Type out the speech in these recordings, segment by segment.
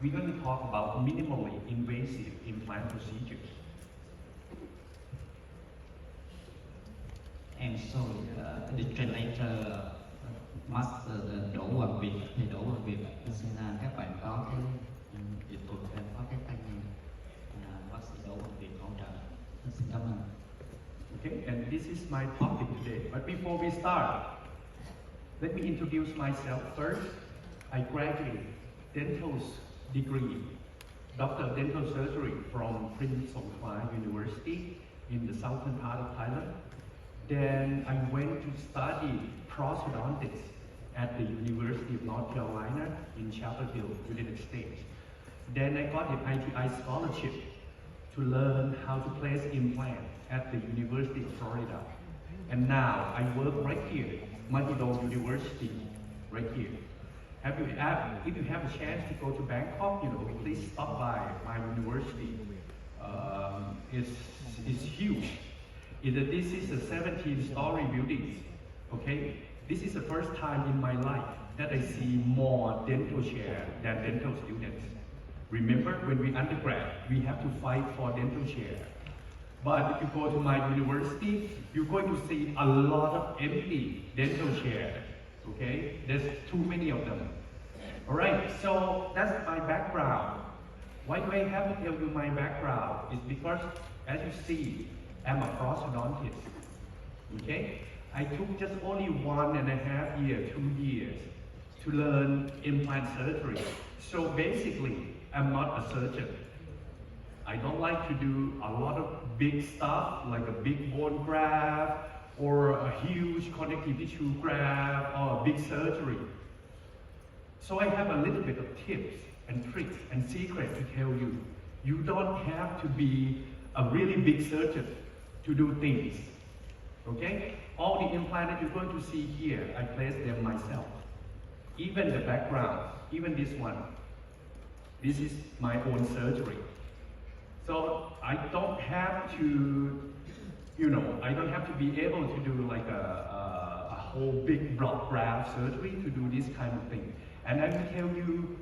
we're going to talk about minimally invasive implant procedures. And so the translator master Đỗ Hoàng Việt, thì Đỗ Hoàng Việt xin các bạn có cái dịch thuật thêm, có cái tay nghe bác sĩ Đỗ Hoàng Việt hỗ trợ. Xin cảm ơn. Okay, and this is my topic today. But before we start, let me introduce myself first. I graduated dental degree, Doctor of Dental Surgery from Prince Songkhla University in the southern part of Thailand. Then I went to study prosthodontics at the University of North Carolina in Chapel Hill, United States. Then I got an ITI scholarship to learn how to place implants at the University of Florida. And now I work right here, Mahidol University, right here. If you have a chance to go to Bangkok, please stop by my university. It's huge. This is a 17-story building. Okay, this is the first time in my life that I see more dental chair than dental students. Remember, when we undergrad, we have to fight for dental chair. But if you go to my university, you're going to see a lot of empty dental chairs. Okay, there's too many of them. All right, so that's my background. Why do I have to tell you my background? It's because, as you see, I'm a prosthodontist. Okay, I took just only 1.5 years, 2 years to learn implant surgery. So basically, I'm not a surgeon. I don't like to do a lot of big stuff like a big bone graft or a huge connective tissue graft or a big surgery. So I have a little bit of tips and tricks and secrets to tell you. You don't have to be a really big surgeon to do things. Okay? All the implants that you're going to see here, I placed them myself. Even the background, even this one. This is my own surgery. So I don't have to, I don't have to be able to do like a whole big block graft surgery to do this kind of thing. And I will tell you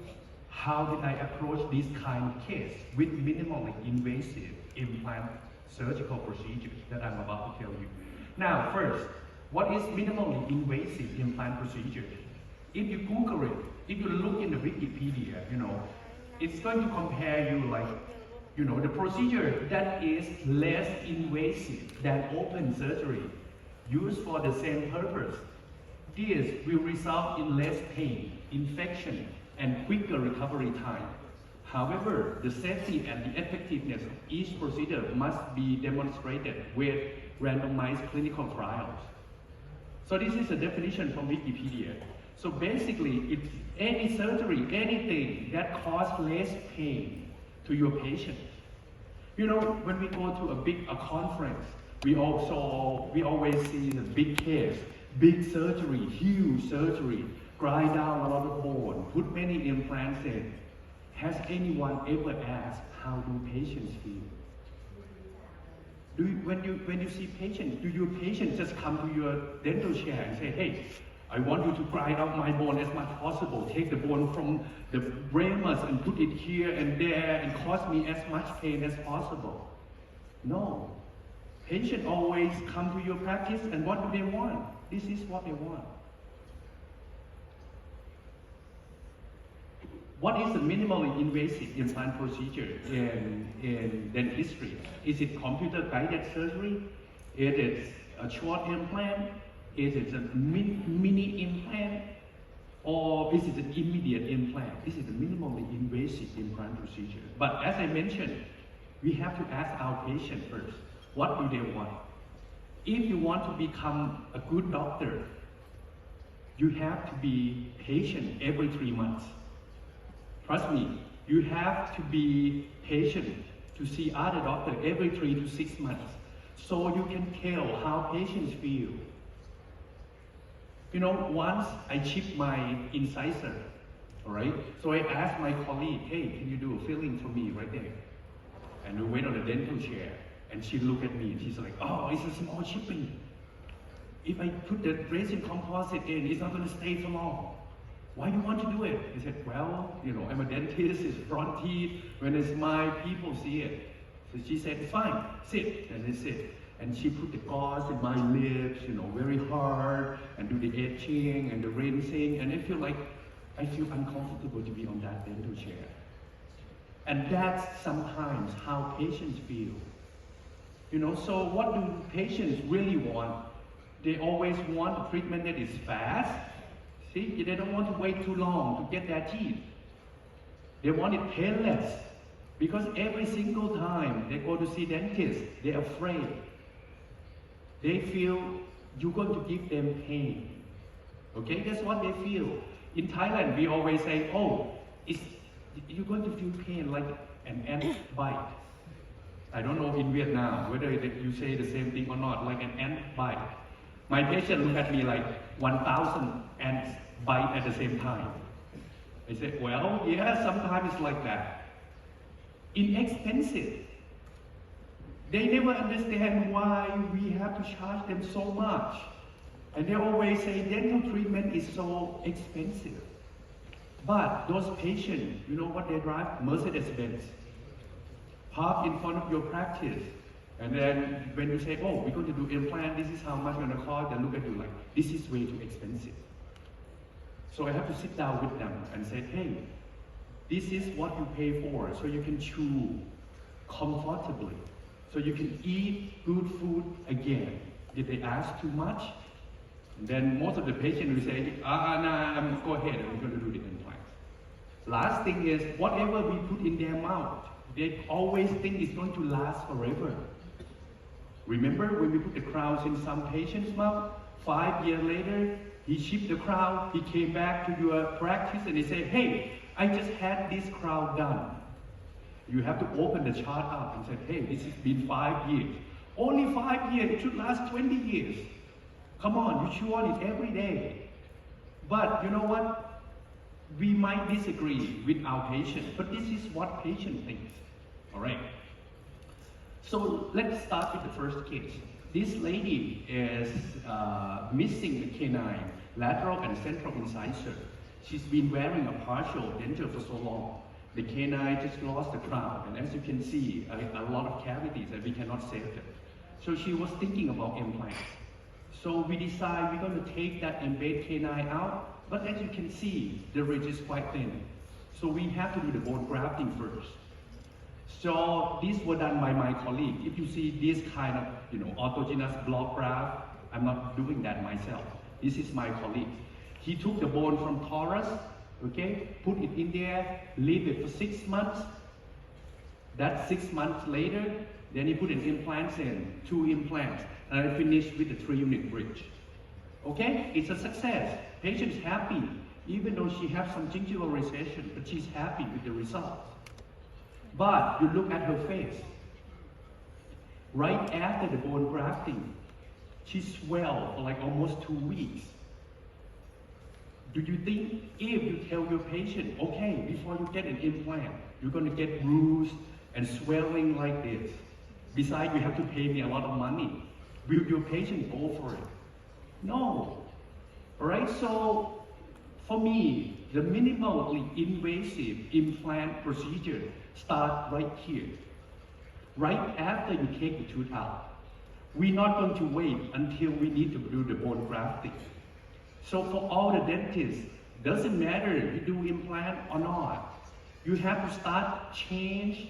how did I approach this kind of case with minimally invasive implant surgical procedures that I'm about to tell you. Now, first, what is minimally invasive implant procedure? If you Google it, if you look in the Wikipedia, it's going to compare you like, the procedure that is less invasive than open surgery, used for the same purpose. This will result in less pain, infection, and quicker recovery time. However, the safety and the effectiveness of each procedure must be demonstrated with randomized clinical trials. So this is a definition from Wikipedia. So basically, it's any surgery, anything that causes less pain to your patient. When we go to a conference, we always see the big case, big surgery, huge surgery, grind down a lot of bone, put many implants in. Has anyone ever asked how do patients feel? When you see patients, do your patients just come to your dental chair and say, hey, I want you to grind out my bone as much as possible, take the bone from the ramus and put it here and there and cause me as much pain as possible? No. Patients always come to your practice and what do they want? This is what they want. What is the minimally invasive implant procedure in dentistry? Is it computer-guided surgery? Is it a short implant? Is it a mini implant? Or is it an immediate implant? This is a minimally invasive implant procedure. But as I mentioned, we have to ask our patient first, what do they want? If you want to become a good doctor, you have to be patient every 3 months. Trust me, you have to be patient to see other doctors every 3 to 6 months so you can tell how patients feel. Once I chipped my incisor, all right? So I asked my colleague, hey, can you do a filling for me right there? And we went on a dental chair and she looked at me and she's like, oh, it's a small chipping. If I put the resin composite in, it's not gonna stay for long. why do you want to do it? I said, well, I'm a dentist, it's front teeth. When I smile, people see it. So she said, fine, sit. And I sit. And she put the gauze in my lips, very hard, and do the etching and the rinsing. And I feel uncomfortable to be on that dental chair. And that's sometimes how patients feel. So what do patients really want? They always want a treatment that is fast. See, they don't want to wait too long to get their teeth. They want it painless. Because every single time they go to see dentists, they're afraid. They feel you're going to give them pain. Okay, that's what they feel. In Thailand, we always say, you're going to feel pain like an ant bite. I don't know in Vietnam whether you say the same thing or not, like an ant bite. My patient look at me like 1,000 ants bite at the same time. I said, well, yeah, sometimes it's like that. Inexpensive. They never understand why we have to charge them so much. And they always say dental treatment is so expensive. But those patients, you know what they drive? Mercedes-Benz. Park in front of your practice. And then when you say, we're going to do implant, this is how much it's going to cost, they look at you like, this is way too expensive. So I have to sit down with them and say, hey, this is what you pay for, so you can chew comfortably, so you can eat good food again. Did they ask too much? And then most of the patients will say, nah, go ahead, we're going to do the implants. Last thing is, whatever we put in their mouth, they always think it's going to last forever. Remember when we put the crowns in some patient's mouth? 5 years later, he shipped the crown, he came back to your practice and he said, hey, I just had this crown done. You have to open the chart up and say, hey, this has been 5 years. Only 5 years, it should last 20 years. Come on, you chew on it every day. But you know what? We might disagree with our patient, but this is what patient thinks. All right. So let's start with the first case. This lady is missing the canine, lateral and central incisor. She's been wearing a partial denture for so long. The canine just lost the crown, and as you can see, a lot of cavities that we cannot save them. So she was thinking about implants. So we decided we're going to take that embedded canine out, but as you can see, the ridge is quite thin. So we have to do the bone grafting first. So these were done by my colleague. If you see this kind of, autogenous block graft, I'm not doing that myself. This is my colleague. He took the bone from thorax, okay, put it in there, leave it for 6 months. That's 6 months later, then he put an implant in, 2 implants, and I finished with the 3-unit bridge. Okay, it's a success. Patient's happy, even though she has some gingival recession, but she's happy with the results. But you look at her face. Right after the bone grafting, she swelled for like almost 2 weeks. Do you think if you tell your patient, okay, before you get an implant, you're going to get bruised and swelling like this, besides you have to pay me a lot of money, will your patient go for it? No. Alright, so for me, the minimally invasive implant procedure starts right here. Right after you take the tooth out. We're not going to wait until we need to do the bone grafting. So for all the dentists, doesn't matter if you do implant or not. You have to start change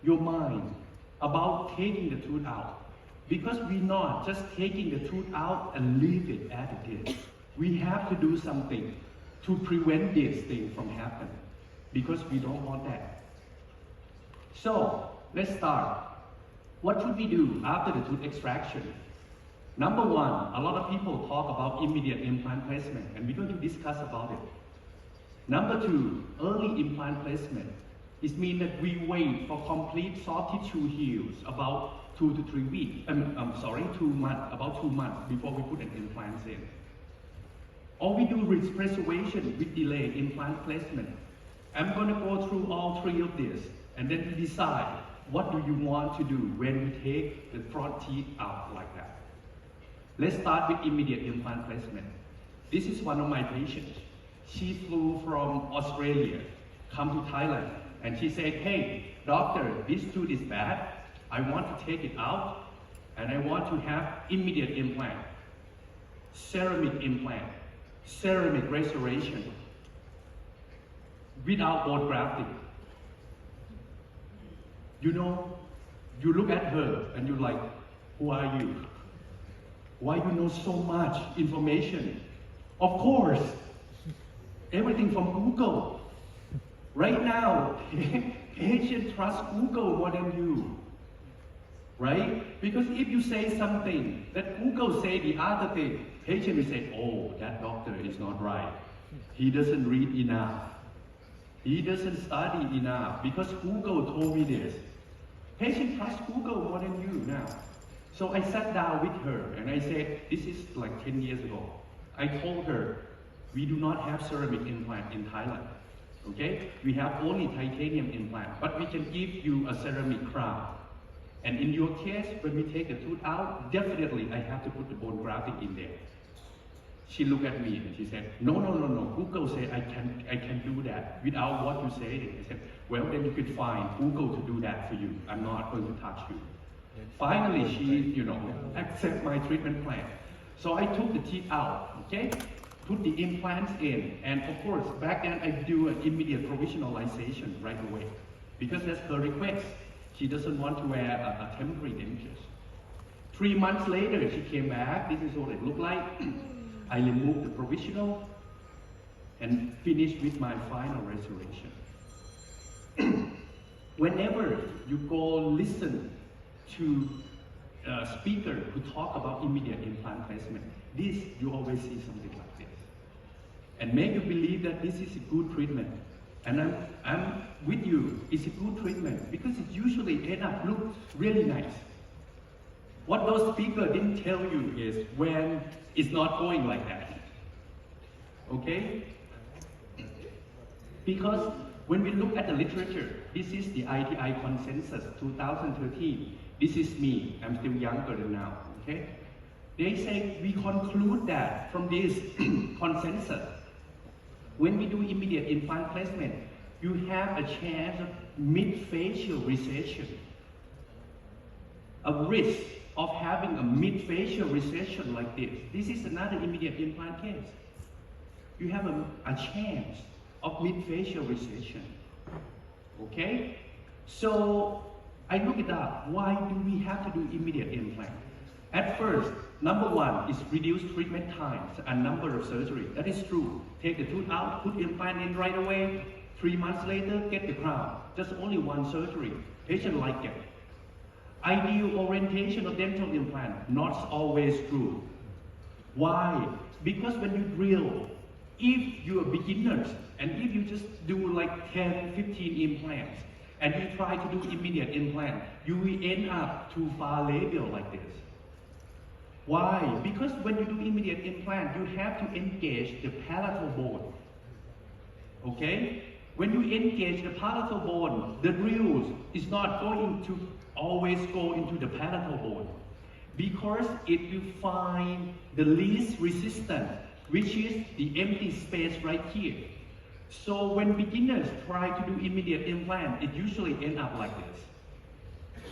your mind about taking the tooth out. Because we're not just taking the tooth out and leave it as it is. We have to do something to prevent this thing from happening. Because we don't want that. So, let's start. What should we do after the tooth extraction? Number one, a lot of people talk about immediate implant placement, and we're going to discuss about it. Number two, early implant placement. It means that we wait for complete soft tissue heals about 2 to 3 weeks. 2 months, about 2 months before we put an implant in. Or we do ridge preservation with delayed implant placement. I'm going to go through all 3 of this, and then decide what do you want to do when we take the front teeth out like that. Let's start with immediate implant placement. This is one of my patients. She flew from Australia, come to Thailand, and she said, hey, doctor, this tooth is bad. I want to take it out, and I want to have immediate implant, ceramic implant, ceramic restoration, without bone grafting. You know, you look at her and you're like, who are you? Why you know so much information? Of course, everything from Google. Right now, patient trust Google more than you, right? Because if you say something that Google say the other thing, patient will say, oh, that doctor is not right. He doesn't read enough. He doesn't study enough because Google told me this. Patient trusts Google more than you now. So I sat down with her and I said, this is like 10 years ago. I told her, we do not have ceramic implant in Thailand. Okay? We have only titanium implant, but we can give you a ceramic crown. And in your case, when we take the tooth out, definitely I have to put the bone grafting in there. She looked at me and she said, no. Google said I can do that without what you say. I said, well, then you could find Google to do that for you. I'm not going to touch you. Finally, she, accept my treatment plan. So I took the teeth out, okay? Put the implants in, and of course, back then I do an immediate provisionalization right away because that's her request. She doesn't want to wear a temporary dentures. 3 months later, she came back. This is what it looked like. I removed the provisional and finished with my final restoration. Whenever you go listen to a speaker who talk about immediate implant placement, you always see something like this. And make you believe that this is a good treatment. And I'm with you, it's a good treatment because it usually end up look really nice. What those speakers didn't tell you is when it's not going like that. Okay? Because when we look at the literature, this is the ITI consensus 2013. This is me, I'm still younger than now, okay? They say we conclude that from this consensus, when we do immediate implant placement, you have a chance of mid-facial recession. A risk of having a mid-facial recession like this. This is another immediate implant case. You have a chance of mid-facial recession. Okay? So I look it up. Why do we have to do immediate implant? At first, number one is reduce treatment times and number of surgery. That is true. Take the tooth out, put implant in right away. 3 months later, get the crown. Just only one surgery. Patient like it. Ideal orientation of dental implant, not always true. Why? Because when you drill, if you are beginners, and if you just do like 10, 15 implants, and you try to do immediate implant, you will end up too far labial like this. Why? Because when you do immediate implant, you have to engage the palatal bone. Okay? When you engage the palatal bone, the drills is not going to always go into the palatal bone because it will find the least resistance, which is the empty space right here. So when beginners try to do immediate implant, it usually ends up like this.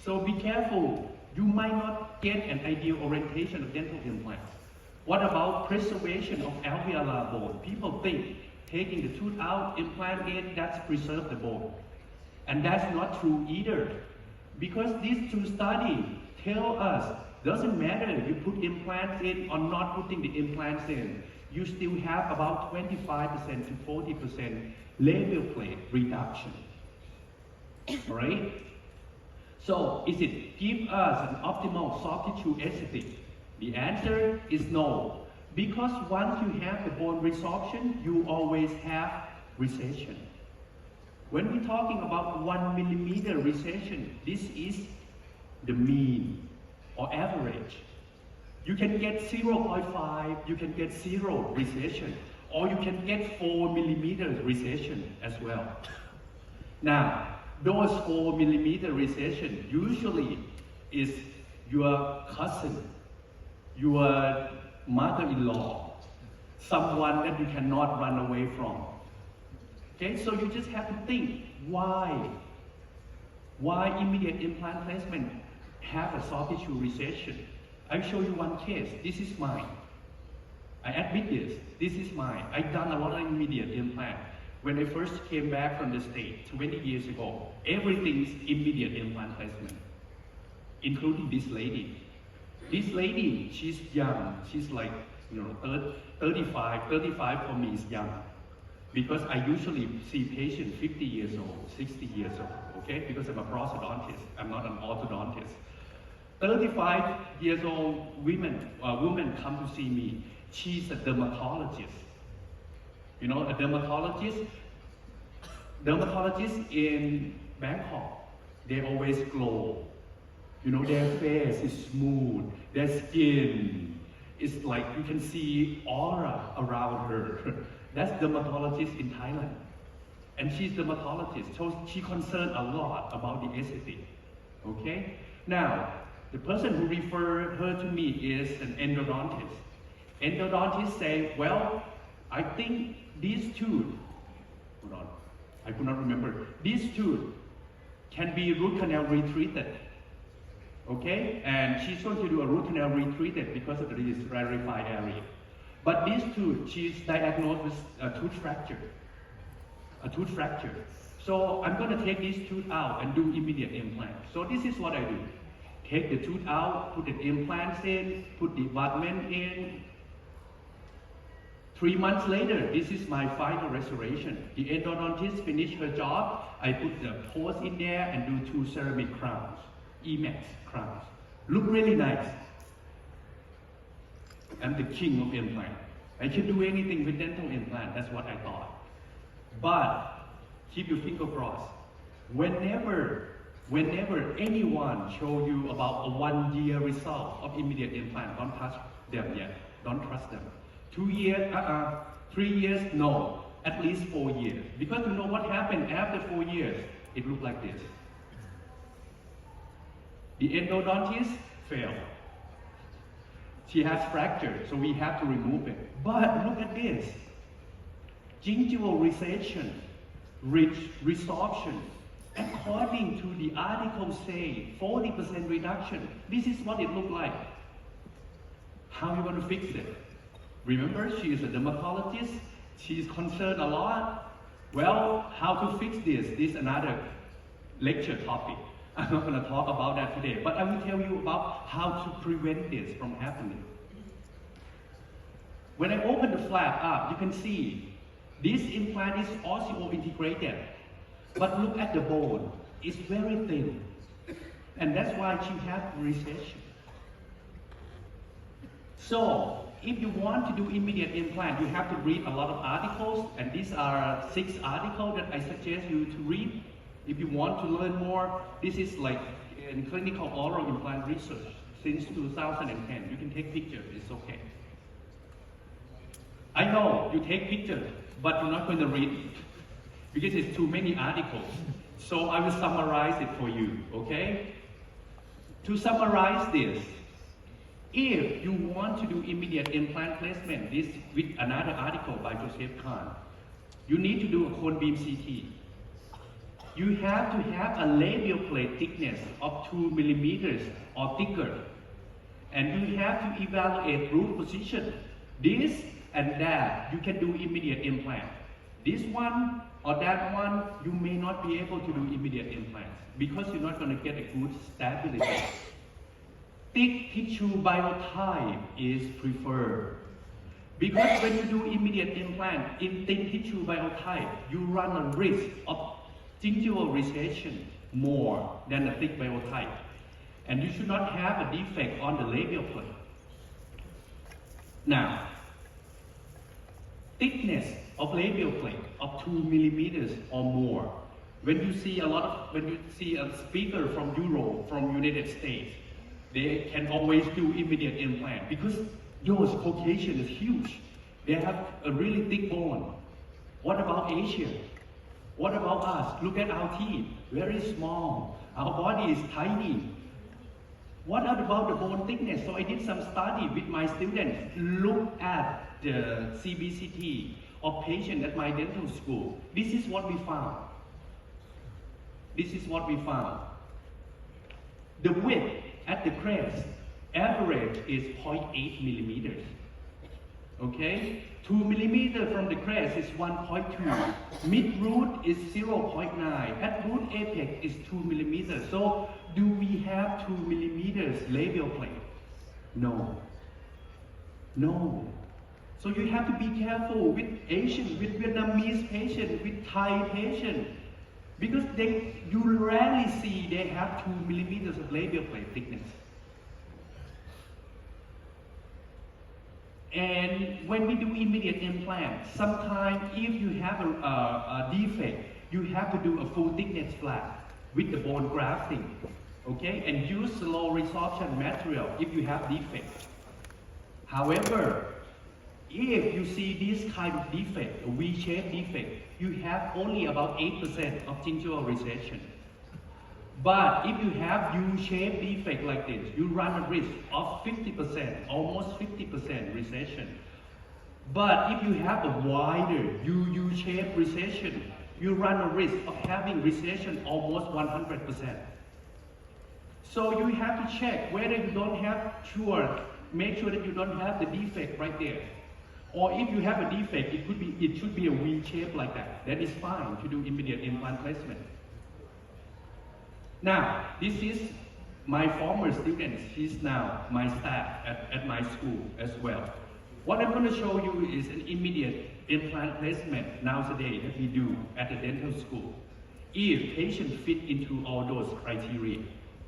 So be careful. You might not get an ideal orientation of dental implants. What about preservation of alveolar bone? People think taking the tooth out, implant in, that's preserve the bone. And that's not true either. Because these two studies tell us, doesn't matter if you put implants in or not putting the implants in, you still have about 25% to 40% labial plate reduction. Alright? So, is it give us an optimal soft tissue aesthetic? The answer is no. Because once you have the bone resorption, you always have recession. When we're talking about 1 millimeter recession, this is the mean or average. You can get 0.5, you can get 0 recession, or you can get 4 millimeters recession as well. Now, those 4 millimeter recession usually is your cousin, your mother-in-law, someone that you cannot run away from. Okay, so you just have to think, why immediate implant placement have a soft tissue recession? I'll show you one case. This is mine. I admit this. This is mine. I've done a lot of immediate implant. When I first came back from the States 20 years ago, everything's immediate implant placement, including this lady. This lady, she's young. She's like, 35. 35 for me is young. Because I usually see patients 50 years old, 60 years old, okay? Because I'm a prosthodontist, I'm not an orthodontist. 35 years old woman come to see me. She's a dermatologist. You know, a dermatologist in Bangkok, they always glow. You know, their face is smooth, their skin is like, you can see aura around her. That's dermatologist in Thailand. And she's dermatologist, so she concerned a lot about the aesthetic. Okay? Now, the person who referred her to me is an endodontist. Endodontist say, well, I think these tooth, hold on, I could not remember. These tooth can be root canal retreated. Okay? And she's going to do a root canal retreated because of this rarefied area. But this tooth, she's diagnosed with a tooth fracture. A tooth fracture. So I'm going to take this tooth out and do immediate implant. So this is what I do. Take the tooth out, put the implants in, put the abutment in. 3 months later, this is my final restoration. The endodontist finished her job. I put the post in there and do 2 ceramic crowns, EMAX crowns. Look really nice. I'm the king of implant. I can do anything with dental implant, that's what I thought. But keep your finger crossed. Whenever anyone show you about a 1-year result of immediate implant, don't touch them yet. Don't trust them. 2 years, 3 years, no. At least 4 years. Because you know what happened after 4 years? It looked like this. The endodontist failed. She has fractured, so we have to remove it. But look at this. Gingival recession, resorption. According to the article say 40% reduction. This is what it looked like. How are you going to fix it? Remember, she is a dermatologist. She is concerned a lot. Well, how to fix this? This is another lecture topic. I'm not going to talk about that today, but I will tell you about how to prevent this from happening. When I open the flap up, you can see this implant is osseointegrated, but look at the bone. It's very thin, and that's why she has recession. So, if you want to do immediate implant, you have to read a lot of articles, and these are 6 articles that I suggest you to read. If you want to learn more, this is like in clinical oral implant research since 2010. You can take pictures, it's okay. I know you take pictures, but you're not going to read it because it's too many articles. So I will summarize it for you, okay? To summarize this, if you want to do immediate implant placement, this with another article by Joseph Khan, you need to do a cone beam CT. You have to have a labial plate thickness of 2 millimeters or thicker. And you have to evaluate root position. This and that, you can do immediate implant. This one or that one, you may not be able to do immediate implants because you're not going to get a good stability. Thick tissue biotype is preferred. Because when you do immediate implant in thin tissue biotype, you run a risk of gingival recession more than a thick biotype. And you should not have a defect on the labial plate. Now, thickness of labial plate of 2 millimeters or more. When you see a speaker from Europe, from United States, they can always do immediate implant because those Caucasian is huge. They have a really thick bone. What about Asia? What about us? Look at our teeth, very small. Our body is tiny. What about the bone thickness? So I did some study with my students, look at the CBCT of patient at my dental school. This is what we found. This is what we found. The width at the crest, average is 0.8 millimeters. Okay? 2 millimeters from the crest is 1.2. Mid root is 0.9. At root apex is 2 millimeters. So do we have 2 millimeters labial plate? No. No. So you have to be careful with Asian, with Vietnamese patient, with Thai patient, because you rarely see they have 2 millimeters of labial plate thickness. And when we do immediate implant, sometimes if you have a defect, you have to do a full thickness flap with the bone grafting, okay? And use slow resorption material if you have defect. However, if you see this kind of defect, a V-shaped defect, you have only about 8% of gingival recession. But if you have U-shaped defect like this, you run a risk of 50%, almost 50% recession. But if you have a wider U-shaped recession, you run a risk of having recession almost 100%. So you have to check whether you don't have make sure that you don't have the defect right there. Or if you have a defect, it should be a V shape like that. That is fine to do immediate implant placement. Now, this is my former student. He's now my staff at my school as well. What I'm going to show you is an immediate implant placement nowadays that we do at the dental school, if patient fit into all those criteria.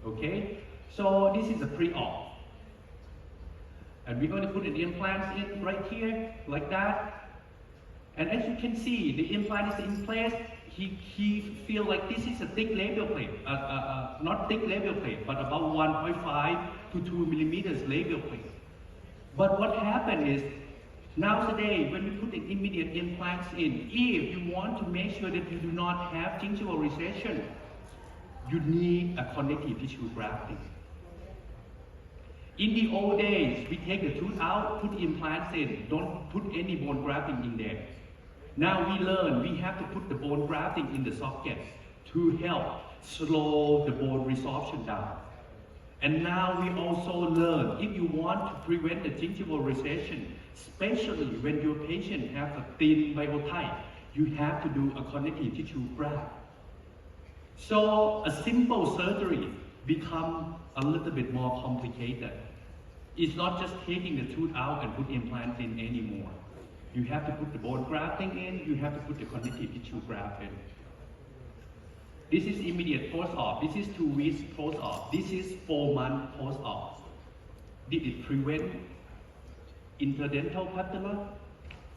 Okay? So this is a pre-op. And we're going to put an implant in right here, like that. And as you can see, the implant is in place. He feel like this is a thick labial plate, not thick labial plate, but about 1.5 to 2 millimeters labial plate. But what happened is, nowadays, when we put the immediate implants in, if you want to make sure that you do not have gingival recession, you need a connective tissue grafting. In the old days, we take the tooth out, put implants in, don't put any bone grafting in there. Now we learn we have to put the bone grafting in the socket to help slow the bone resorption down. And now we also learn if you want to prevent the gingival recession, especially when your patient has a thin biotype, you have to do a connective tissue graft. So a simple surgery becomes a little bit more complicated. It's not just taking the tooth out and put implants in anymore. You have to put the bone grafting in, you have to put the connective tissue graft in. This is immediate post-op. This is 2 weeks post-op. This is 4 months post-op. Did it prevent interdental patella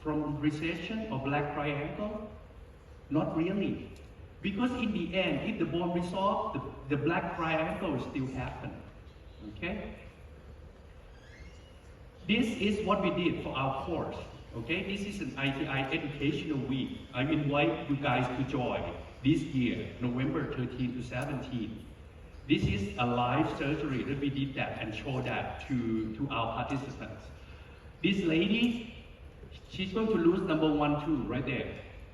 from recession or black triangle? Not really. Because in the end, if the bone resolves, the black triangle will still happen. Okay? This is what we did for our course. Okay? This is an ITI educational week. I invite you guys to join this year, November 13 to 17. This is a live surgery that we did that and show that to our participants. This lady, she's going to lose number 1 tooth right there.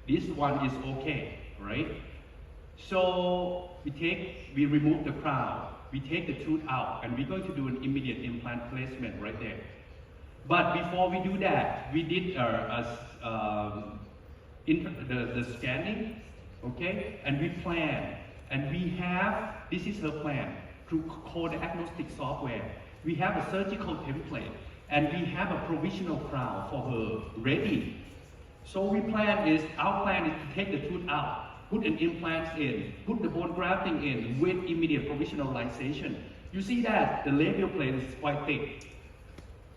This one is okay, right? So we remove the crown, we take the tooth out, and we're going to do an immediate implant placement right there. But before we do that, we did the scanning, okay? And we plan, and we have, this is her plan, through co-diagnostic software. We have a surgical template, and we have a provisional crown for her ready. So our plan is to take the tooth out, put an implant in, put the bone grafting in with immediate provisionalization. You see that the labial plate is quite thick.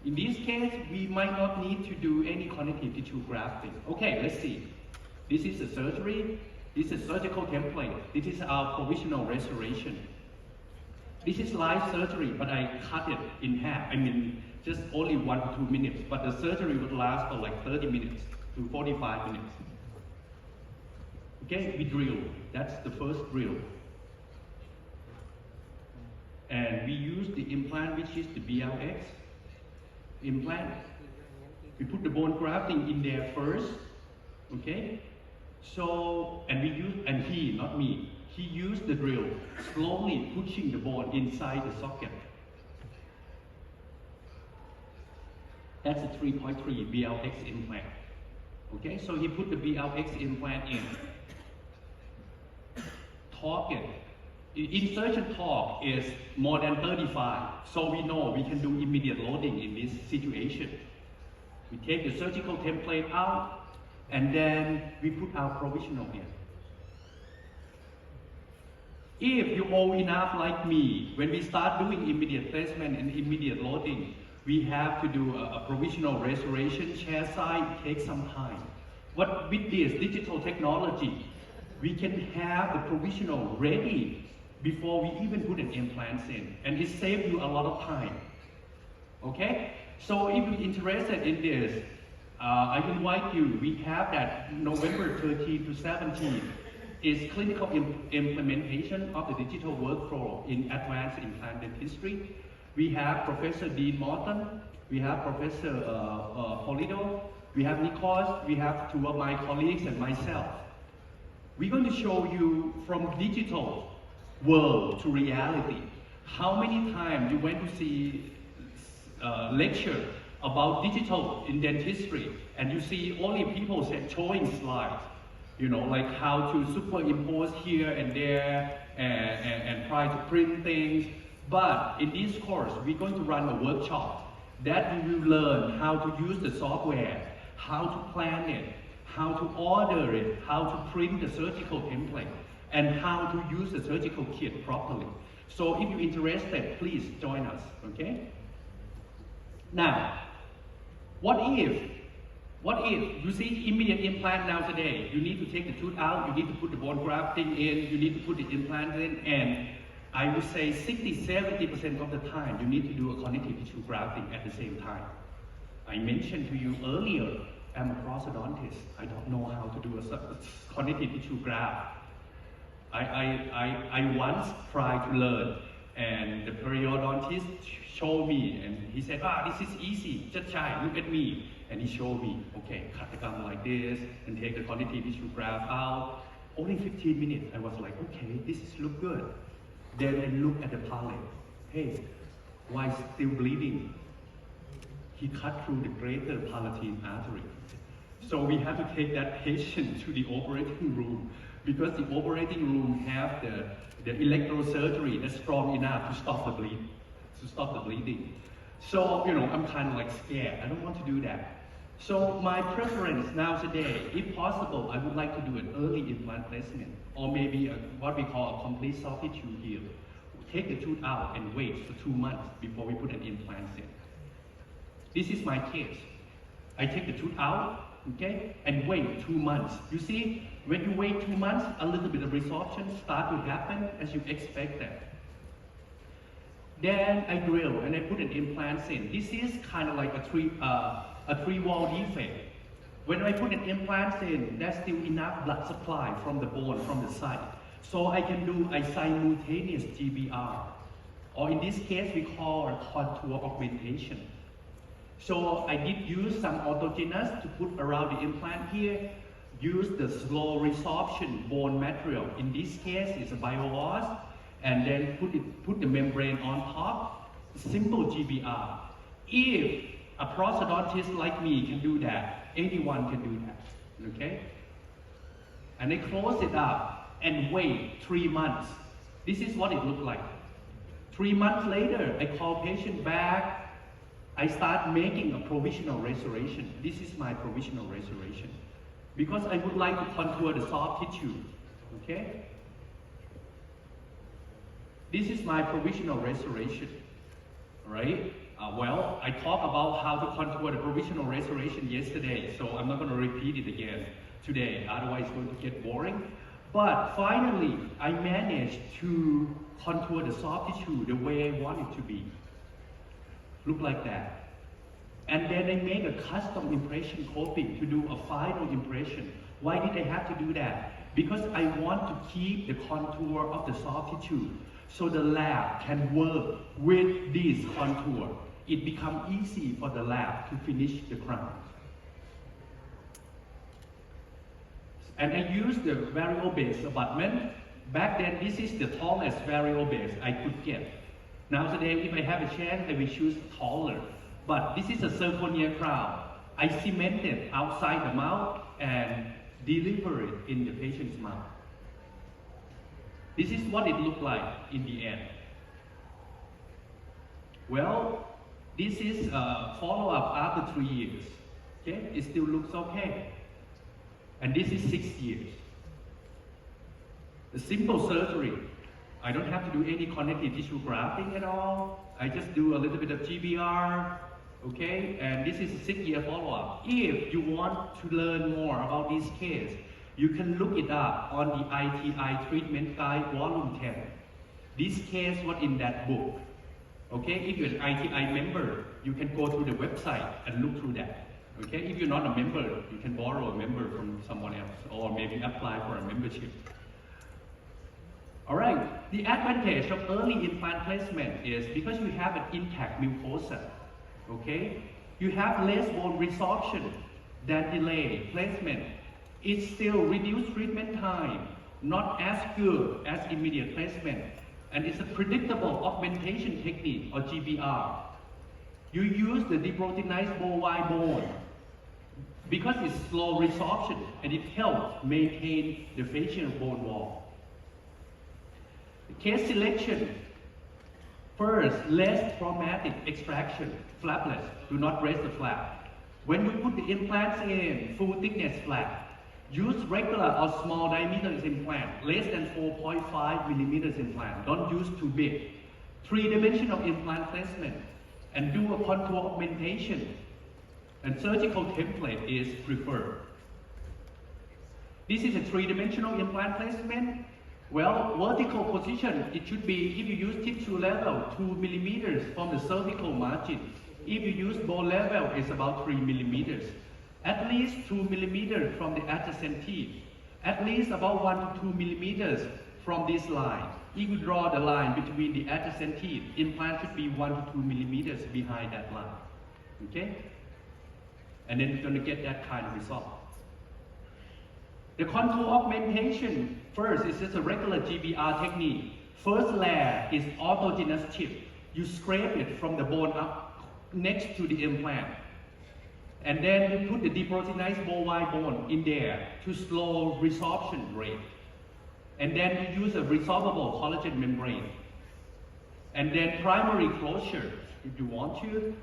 In this case, we might not need to do any connective tissue grafting. Okay, let's see. This is a surgery. This is a surgical template. This is our provisional restoration. This is live surgery, but I cut it in half. I mean, just only 1 to 2 minutes, but the surgery would last for like 30 minutes to 45 minutes. Okay, we drill. That's the first drill. and we use the implant, which is the BLX implant. We put the bone grafting in there first, okay? So, and we use, and he, not me, he used the drill, slowly pushing the bone inside the socket. That's a 3.3 BLX implant. Okay, so he put the BLX implant in. Torque it. Insertion torque is more than 35, so we know we can do immediate loading in this situation. We take the surgical template out, and then we put our provisional in. If you're old enough like me, when we start doing immediate placement and immediate loading, we have to do a provisional restoration chair side. It takes some time. But with this digital technology, we can have the provisional ready before we even put an implant in, and it saves you a lot of time. Okay? So if you're interested in this, I invite you. We have that November 13 to 17 is clinical implementation of the digital workflow in advanced implant dentistry. We have Professor Dean Morton, we have Professor Polido, we have Nikos, we have two of my colleagues and myself. We're going to show you from digital world to reality. How many times you went to see lecture about digital in dentistry and you see only people showing slides, you know, like how to superimpose here and there and try to print things. But in this course, we're going to run a workshop that we will learn how to use the software, how to plan it, how to order it, how to print the surgical template, and how to use the surgical kit properly. So if you're interested, please join us, okay? Now, what if you see immediate implant now today, you need to take the tooth out, you need to put the bone grafting in, you need to put the implant in, and I would say 60–70% of the time you need to do a connective tissue grafting at the same time. I mentioned to you earlier, I'm a prosthodontist. I don't know how to do a connective tissue graft. I once tried to learn, and the periodontist showed me, and he said, this is easy, Chatchai, look at me. And he showed me, okay, cut the gum like this, and take the connective tissue graft out. Only 15 minutes, I was like, okay, this is look good. Then I look at the palate. Hey, why still bleeding? He cut through the greater palatine artery. So we have to take that patient to the operating room because the operating room have the electrosurgery that's strong enough to stop the bleeding. So, you know, I'm kind of like scared. I don't want to do that. So my preference now today, if possible, I would like to do an early implant placement, or maybe what we call a complete soft tissue heal. Take the tooth out and wait for 2 months before we put an implant in. This is my case. I take the tooth out, okay, and wait 2 months. You see, when you wait 2 months, a little bit of resorption start to happen as you expected. Then I drill and I put an implant in. This is kind of like a three-wall defect. When I put an implant in, there's still enough blood supply from the bone, from the side. So I can do a simultaneous GBR. Or in this case, we call a contour augmentation. So I did use some autogenous to put around the implant here. Use the slow resorption bone material. In this case, it's a BioWash. And then put the membrane on top. Simple GBR. If a prosthodontist like me can do that, anyone can do that, okay? And I close it up and wait 3 months. This is what it looked like. 3 months later, I call patient back. I start making a provisional restoration. This is my provisional restoration. Because I would like to contour the soft tissue, okay? This is my provisional restoration, right? Well, I talked about how to contour the provisional restoration yesterday, so I'm not going to repeat it again today, otherwise it's going to get boring. But finally, I managed to contour the soft tissue the way I want it to be. Look like that. And then I make a custom impression coping to do a final impression. Why did I have to do that? because I want to keep the contour of the soft tissue so the lab can work with this contour. It becomes easy for the lab to finish the crown. And I use the variable base abutment. Back then, this is the tallest variable base I could get. Now today, if I have a chance, I will choose taller. But this is a zirconia crown. I cement it outside the mouth and deliver it in the patient's mouth. This is what it looked like in the end. Well, this is a follow-up after 3 years. Okay, it still looks okay. And this is 6 years. The simple surgery. I don't have to do any connective tissue grafting at all. I just do a little bit of GBR, okay? And this is a 6-year follow-up. If you want to learn more about this case, you can look it up on the ITI Treatment Guide Volume 10. This case was in that book. Okay, if you're an ITI member, you can go to the website and look through that. Okay, if you're not a member, you can borrow a member from someone else or maybe apply for a membership. All right, the advantage of early implant placement is because you have an intact mucosa, okay? You have less bone resorption than delayed placement. It still reduces treatment time, not as good as immediate placement. And it's a predictable augmentation technique or GBR. You use the deproteinized bovine bone because it's slow resorption and it helps maintain the facial bone wall. Case selection. First, less traumatic extraction, flapless. Do not raise the flap. When you put the implants in, full thickness flap. Use regular or small diameter implant, less than 4.5 millimeters implant. Don't use too big. 3-dimensional implant placement. And do a contour augmentation. And surgical template is preferred. This is a 3-dimensional implant placement. Well, vertical position, it should be, if you use tissue level, 2 millimeters from the cervical margin. If you use bone level, it's about 3 millimeters. At least 2 millimeters from the adjacent teeth. At least about 1 to 2 millimeters from this line. If you draw the line between the adjacent teeth, implant should be 1 to 2 millimeters behind that line. Okay? And then you're going to get that kind of result. The contour augmentation, first, is just a regular GBR technique. First layer is autogenous chip. You scrape it from the bone up next to the implant. And then you put the deproteinized bovine bone in there to slow resorption rate. And then you use a resorbable collagen membrane. And then primary closure, if you want to.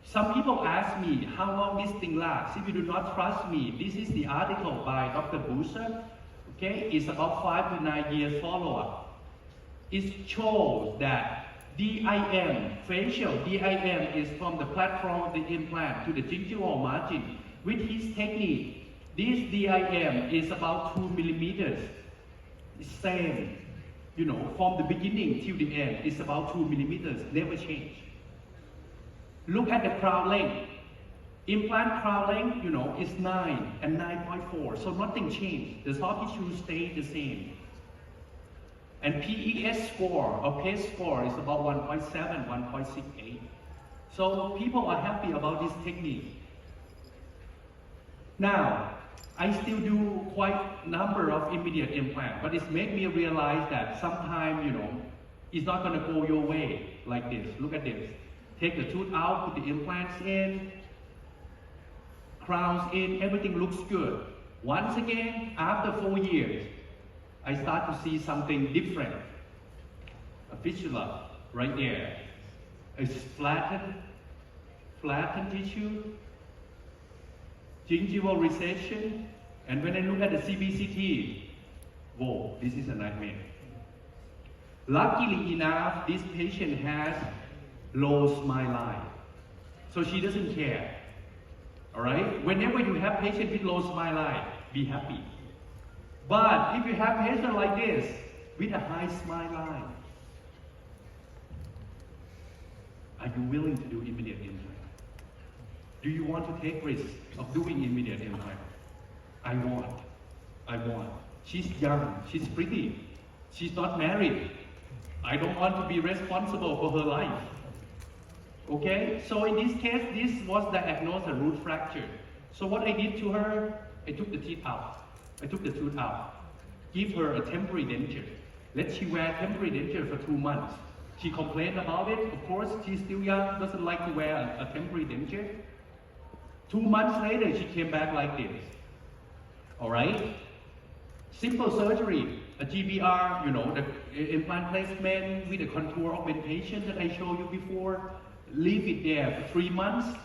Some people ask me how long this thing lasts. If you do not trust me, this is the article by Dr. Busser. Okay, it's about 5 to 9 years follow-up. It shows that DIM, facial DIM, is from the platform of the implant to the gingival margin. With his technique, this DIM is about 2 millimeters. It's same, you know, from the beginning till the end, it's about 2 millimeters, never change. Look at the crown length. Implant crown length, you know, is 9 and 9.4, so nothing changed. The soft tissue stayed the same. And PES score or PES score is about 1.7, 1.68. So people are happy about this technique. Now, I still do quite a number of immediate implants, but it's made me realize that sometimes, you know, it's not going to go your way like this. Look at this. Take the tooth out, put the implants in, crowns in, everything looks good. Once again, after 4 years, I start to see something different. A fistula right there. It's flattened tissue, gingival recession, and when I look at the CBCT, whoa, this is a nightmare. Luckily enough, this patient has low smile line, so she doesn't care. All right? Whenever you have patient with low smile line, be happy. But if you have patient like this, with a high smile line, are you willing to do immediate implant? Do you want to take risk of doing immediate implant? I want. I want. She's young, she's pretty, she's not married. I don't want to be responsible for her life. Okay, so in this case, this was diagnosed a root fracture. So what I did to her, I took the teeth out. I took the tooth out. Give her a temporary denture. Let she wear temporary denture for 2 months. She complained about it. Of course, she's still young, doesn't like to wear a temporary denture. 2 months later, she came back like this. All right? Simple surgery, a GBR, you know, the implant placement with the contour augmentation that I showed you before. Leave it there for 3 months.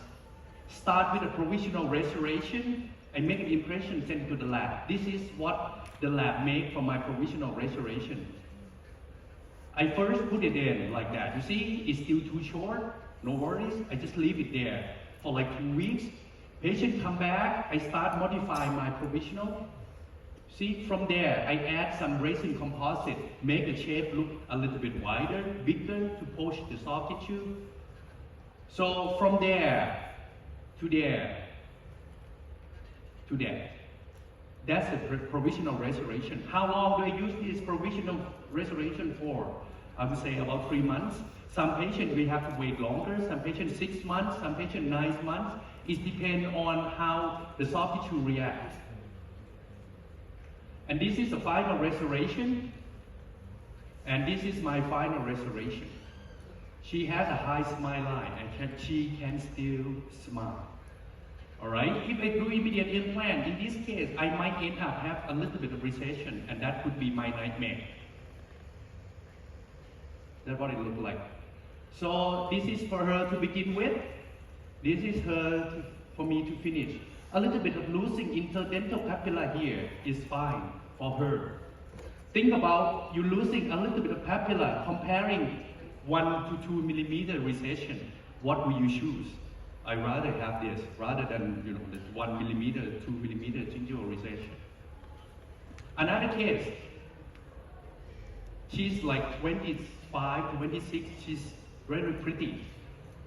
Start with a provisional restoration. I make an impression, send it to the lab. This is what the lab made for my provisional restoration. I first put it in like that. You see, it's still too short. No worries. I just leave it there for like 2 weeks. Patient come back. I start modifying my provisional. See, from there, I add some resin composite, make the shape look a little bit wider, bigger to push the soft tissue. So from there to there to there. That's the provisional restoration. How long do I use this provisional restoration for? I would say about 3 months. Some patients we have to wait longer, some patients 6 months, some patients 9 months. It depends on how the soft tissue reacts. And this is the final restoration. And this is my final restoration. She has a high smile line and she can still smile. All right? If I do immediate implant, in this case, I might end up have a little bit of recession, and that could be my nightmare. That's what it looks like. So this is for her to begin with. This is her for me to finish. A little bit of losing interdental papilla here is fine for her. Think about you losing a little bit of papilla, comparing 1 to 2 millimeter recession. What will you choose? I rather have this rather than the 1 millimeter, 2 millimeter gingival recession. Another case. She's like 25, 26. She's very pretty.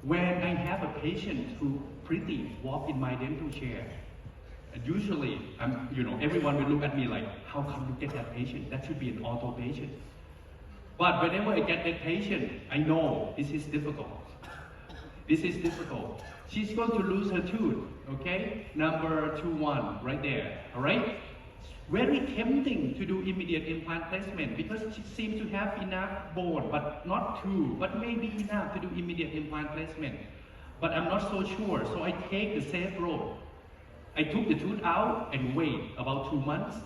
When I have a patient who pretty walk in my dental chair, and usually everyone will look at me like, how come you get that patient? That should be an ortho patient. But whenever I get that patient, I know this is difficult. This is difficult. She's going to lose her tooth, okay? Number 21, right there, all right? Very tempting to do immediate implant placement because she seems to have enough bone, but not too, but maybe enough to do immediate implant placement. But I'm not so sure, so I take the safe road. I took the tooth out and wait about 2 months.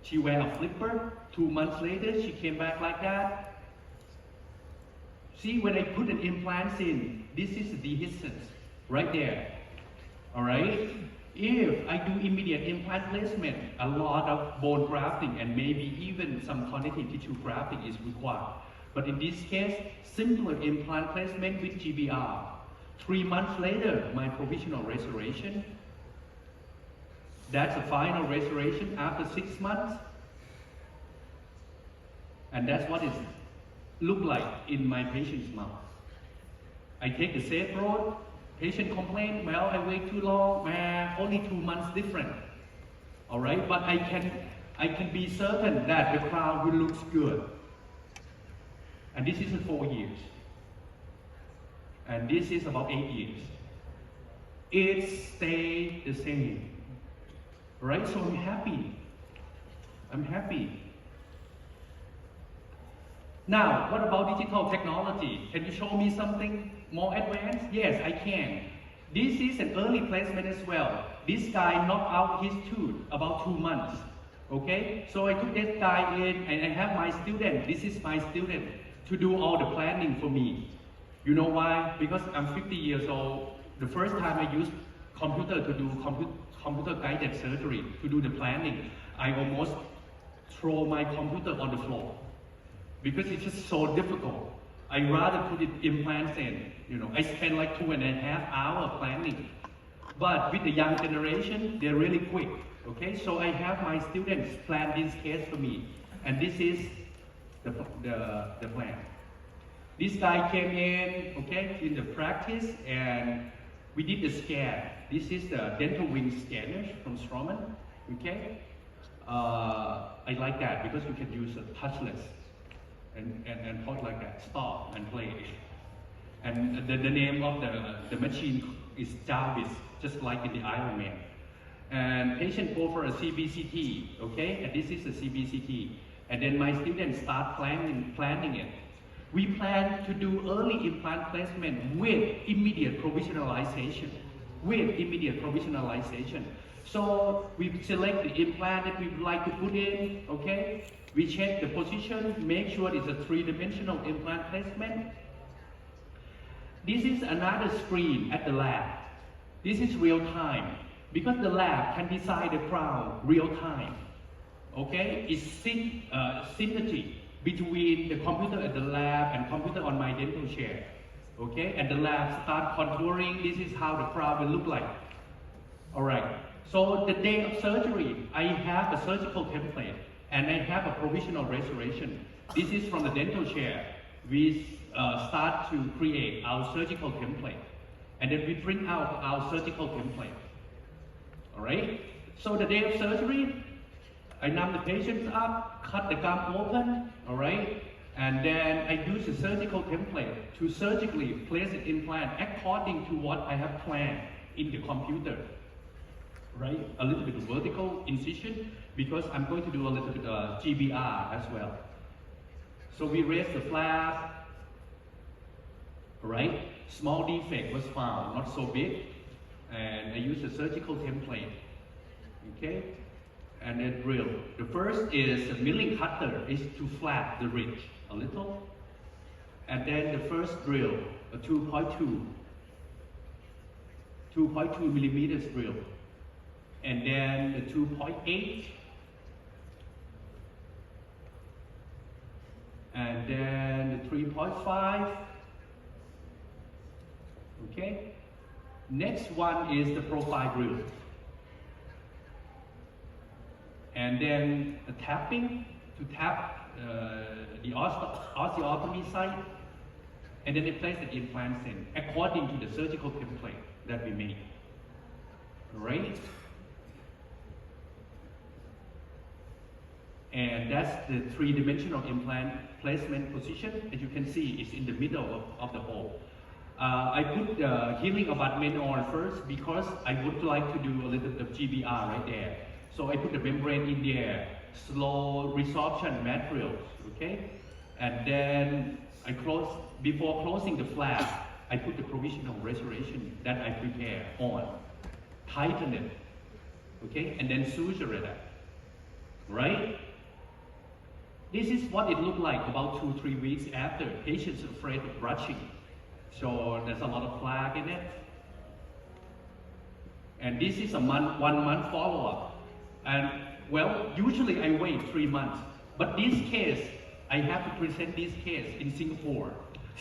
She wear a flipper. 2 months later, she came back like that. See, when I put an implant in, this is the dehiscence, right there, all right? If I do immediate implant placement, a lot of bone grafting and maybe even some connective tissue grafting is required. But in this case, simpler implant placement with GBR. 3 months later, my provisional restoration. That's a final restoration after 6 months. And that's what it look like in my patient's mouth. I take the safe road. Patient complain, well, I wait too long, only 2 months different. All right, but I can be certain that the crown will look good. And this is 4 years. And this is about 8 years. It stayed the same. Right, so I'm happy. I'm happy. Now, what about digital technology? Can you show me something more advanced? Yes, I can. This is an early placement as well. This guy knocked out his tooth about 2 months. Okay? So I took this guy in and I have my student, this is my student, to do all the planning for me. You know why? Because I'm 50 years old. The first time I used computer to do computer guided surgery, to do the planning, I almost throw my computer on the floor. Because it's just so difficult. I rather put it implants in. I spend like 2.5 hours planning. But with the young generation, they're really quick. Okay, so I have my students plan this case for me, and this is the plan. This guy came in, okay, in the practice, and we did the scan. This is the dental wing scanner from Straumann. Okay, I like that because you can use a touchless and talk like that, stop and play. And the name of the machine is Jarvis, just like in the Iron Man. And patient go for a CBCT, okay, and this is a CBCT. And then my students start planning it. We plan to do early implant placement with immediate provisionalization. So we select the implant that we would like to put in, okay? We check the position, make sure it's a three-dimensional implant placement. This is another screen at the lab. This is real time, because the lab can design the crown real time, okay? It's synergy between the computer at the lab and computer on my dental chair, okay? And the lab start contouring, this is how the crown will look like. All right, so the day of surgery, I have a surgical template and I have a provisional restoration. This is from the dental chair. We start to create our surgical template and then we print out our surgical template. All right, so the day of surgery, I numb the patients up, cut the gum open, all right, and then I use the surgical template to surgically place an implant according to what I have planned in the computer, right? A little bit of vertical incision because I'm going to do a little bit of GBR as well. So we raise the flap, all right? Small defect was found, not so big, and I use the surgical template, okay? And then drill. The first is the milling cutter is to flap the ridge a little. And then the first drill, a 2.2 millimeters drill. And then the 2.8. And then the 3.5. Okay. Next one is the profile drill. And then the tapping to tap the osteotomy site, and then they place the implants in according to the surgical template that we made. All right? And that's the three-dimensional implant placement position. As you can see, it's in the middle of the hole. I put the healing abutment on first because I would like to do a little bit of GBR right there. So I put the membrane in there, slow resorption materials, okay? And then I before closing the flap, I put the provisional restoration that I prepare on, tighten it, okay? And then suture it up, right? This is what it looked like about 2-3 weeks after. Patients afraid of brushing. So there's a lot of plaque in it. And this is a 1 month follow-up. And well, usually I wait 3 months, but this case, I have to present this case in Singapore.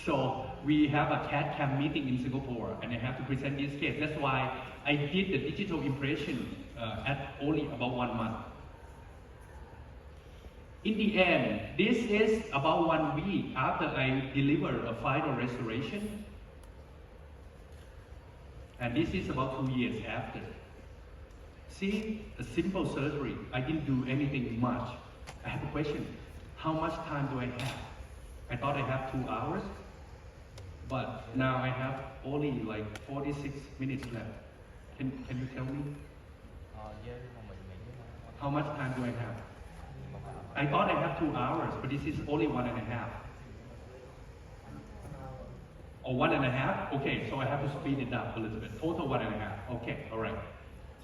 So we have a CAD/CAM meeting in Singapore, and I have to present this case. That's why I did the digital impression at only about 1 month. In the end, this is about 1 week after I deliver a final restoration. And this is about 2 years after. See, a simple surgery. I didn't do anything much. I have a question. How much time do I have? I thought I have 2 hours, but now I have only like 46 minutes left. Can you tell me? How much time do I have? I thought I have 2 hours, but this is only 1.5. Or 1.5? Okay, so I have to speed it up a little bit. Total 1.5. Okay, all right.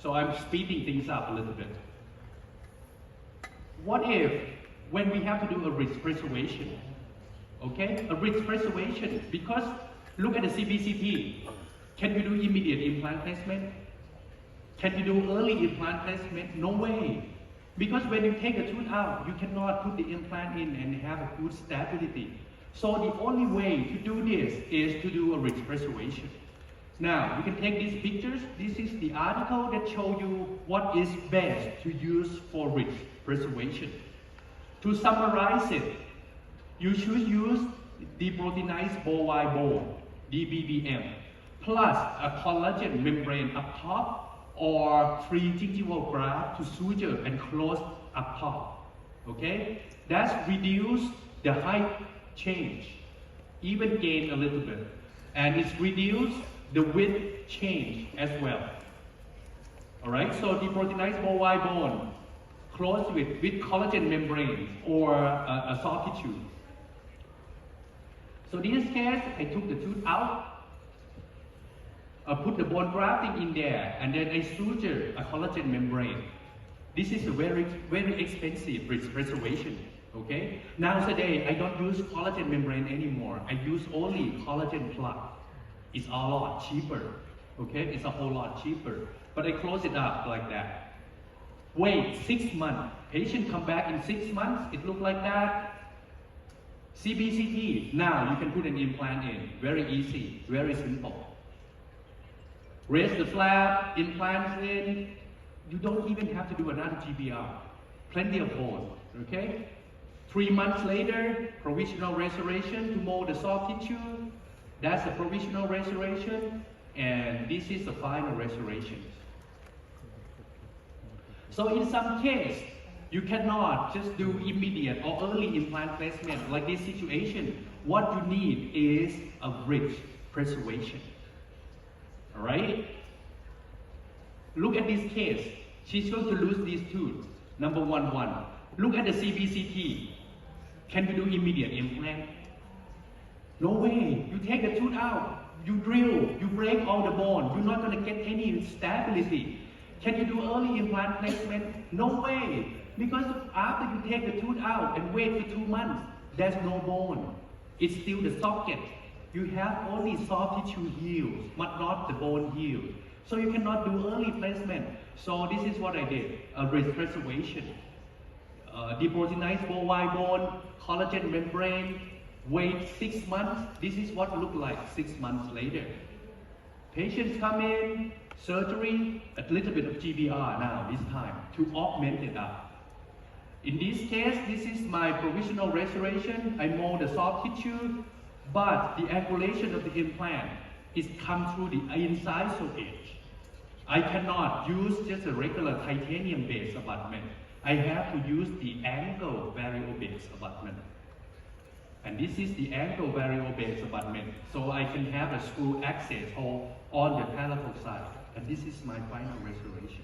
So I'm speeding things up a little bit. What if, when we have to do a ridge preservation, okay? A ridge preservation, because look at the CBCT. Can you do immediate implant placement? Can you do early implant placement? No way. Because when you take a tooth out, you cannot put the implant in and have a good stability. So the only way to do this is to do a ridge preservation. Now, you can take these pictures. This is the article that shows you what is best to use for ridge preservation. To summarize it, you should use deproteinized bovine bone, DBBM, plus a collagen membrane up top or 3 gingival grafts to suture and close up top. Okay? That's reduce the height change, even gain a little bit. And it's reduce the width change as well. Alright, so deproteinized bovine bone closed with collagen membrane or a soft tissue. So in this case, I took the tooth out, I put the bone grafting in there, and then I suture a collagen membrane. This is a very, very expensive preservation. Okay? Now today, I don't use collagen membrane anymore. I use only collagen plug. It's a lot cheaper. Okay? It's a whole lot cheaper. But I close it up like that. Wait 6 months. Patient come back in 6 months. It look like that. CBCT. Now you can put an implant in. Very easy. Very simple. Raise the flap. Implants in. You don't even have to do another GBR. Plenty of bone. Okay? 3 months later, provisional restoration to mold the soft tissue. That's a provisional restoration. And this is the final restoration. So in some case, you cannot just do immediate or early implant placement like this situation. What you need is a rich preservation. Alright? Look at this case. She's going to lose these tooth. Number one. Look at the CBCT. Can you do immediate implant? No way. You take the tooth out. You drill. You break all the bone. You're not going to get any stability. Can you do early implant placement? No way. Because after you take the tooth out and wait for 2 months, there's no bone. It's still the socket. You have only soft tissue healed, but not the bone healed. So you cannot do early placement. So this is what I did, a preservation. Deproteinized bovine bone, collagen membrane, wait 6 months. This is what it looked like 6 months later. Patients come in, surgery, a little bit of GBR now this time to augment it up. In this case, this is my provisional restoration. I mold the soft tissue, but the angulation of the implant is come through the incisal edge. I cannot use just a regular titanium-based abutment. I have to use the angle variable-based abutment. And this is the angle variable-based abutment. So I can have a screw access hole on the palatal side. And this is my final restoration.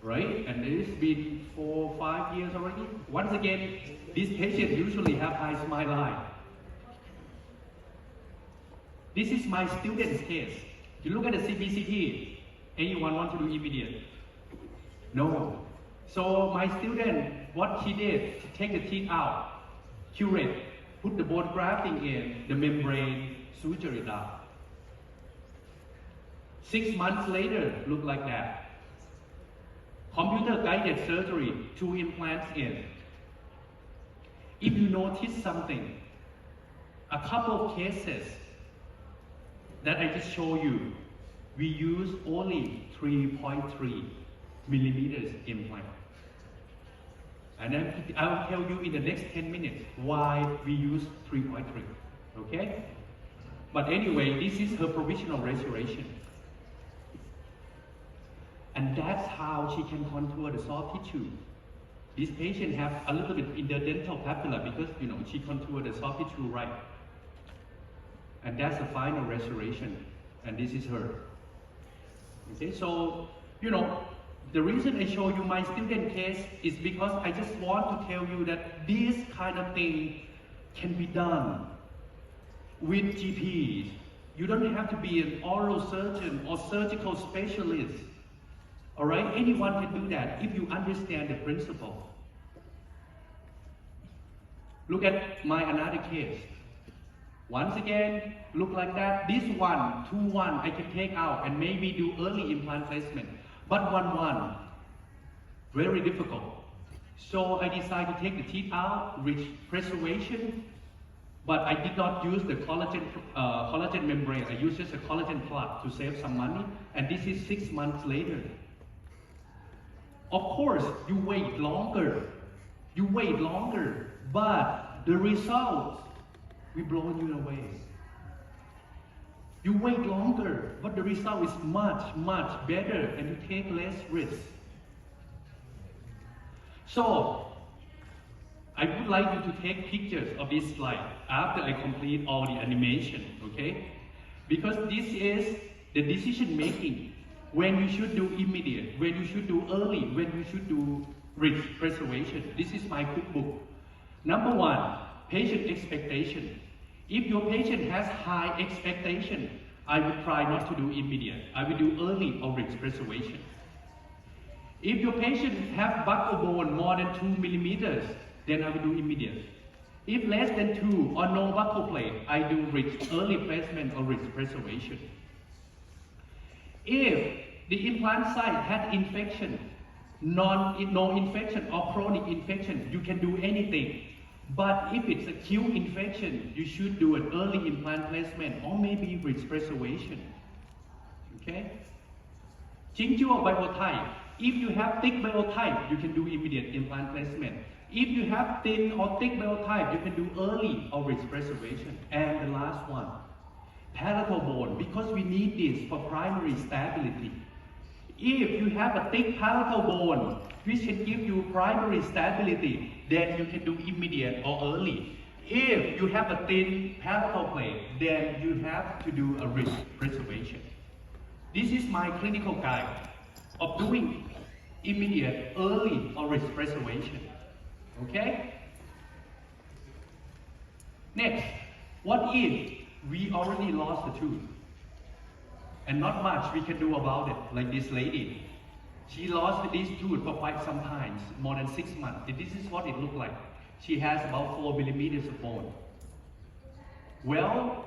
Right? And it's been 4 or 5 years already. Once again, this patient usually have high smile line. This is my student's case. You look at the CBCT. Anyone want to do immediate? No. So my student, what he did, take the teeth out, curate, put the bone grafting in, the membrane, suture it up. 6 months later, look like that. Computer-guided surgery, 2 implants in. If you notice something, a couple of cases that I just show you, we use only 3.3 millimeters implant. And then I'll tell you in the next 10 minutes why we use 3.3, okay? But anyway, this is her provisional restoration. And that's how she can contour the soft tissue. This patient have a little bit in the dental papilla because, she contoured the soft tissue right. And that's the final restoration. And this is her. Okay, so, the reason I show you my student case is because I just want to tell you that this kind of thing can be done with GPs. You don't have to be an oral surgeon or surgical specialist. All right, anyone can do that if you understand the principle. Look at my another case. Once again, look like that. This 1, 2, 1, I can take out and maybe do early implant placement. But 1, 1, very difficult. So I decided to take the teeth out, rich preservation, but I did not use the collagen membrane. I used just a collagen plug to save some money, and this is 6 months later. Of course, you wait longer, but the results will blow you away. You wait longer, but the result is much, much better and you take less risk. So, I would like you to take pictures of this slide after I complete all the animation, okay? Because this is the decision making, when you should do immediate, when you should do early, when you should do risk preservation. This is my cookbook. Number one, patient expectation. If your patient has high expectation, I would try not to do immediate. I will do early or risk preservation. If your patient have buccal bone more than 2 millimeters, then I will do immediate. If less than 2 or no buccal plate, I do risk early placement or risk preservation. If the implant site had infection, no infection or chronic infection, you can do anything. But if it's acute infection, you should do an early implant placement or maybe risk preservation. Okay? Gingival biotype. If you have thick biotype, you can do immediate implant placement. If you have thin or thick biotype, you can do early or risk preservation. And the last one, palatal bone, because we need this for primary stability. If you have a thick palatal bone, which can give you primary stability, then you can do immediate or early. If you have a thin palatal plate, then you have to do a risk preservation. This is my clinical guide of doing immediate, early, or risk preservation. Okay? Next, what if we already lost the tooth? And not much we can do about it, like this lady. She lost this tooth for quite some time, more than 6 months. This is what it looked like. She has about 4 millimeters of bone. Well,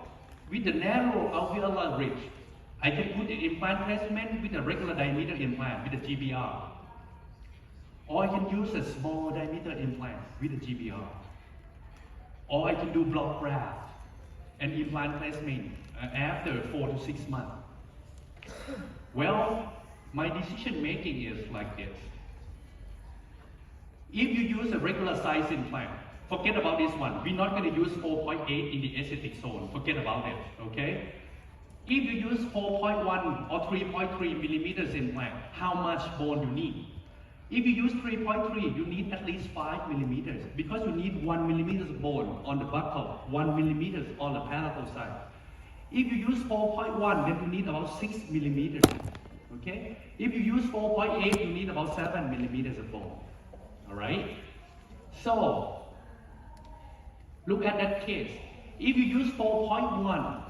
with the narrow alveolar ridge, I can put the implant placement with a regular diameter implant with a GBR. Or I can use a small diameter implant with a GBR. Or I can do block graft and implant placement after 4 to 6 months. Well, my decision making is like this. If you use a regular size implant, forget about this one. We're not going to use 4.8 in the aesthetic zone. Forget about it, okay? If you use 4.1 or 3.3 millimeters implant, how much bone you need? If you use 3.3, you need at least 5 millimeters because you need 1 millimeter of bone on the buccal, 1 millimeter on the palatal side. If you use 4.1, then you need about 6 millimeters. Okay? If you use 4.8, you need about 7 millimeters of bone. Alright? So, look at that case. If you use 4.1,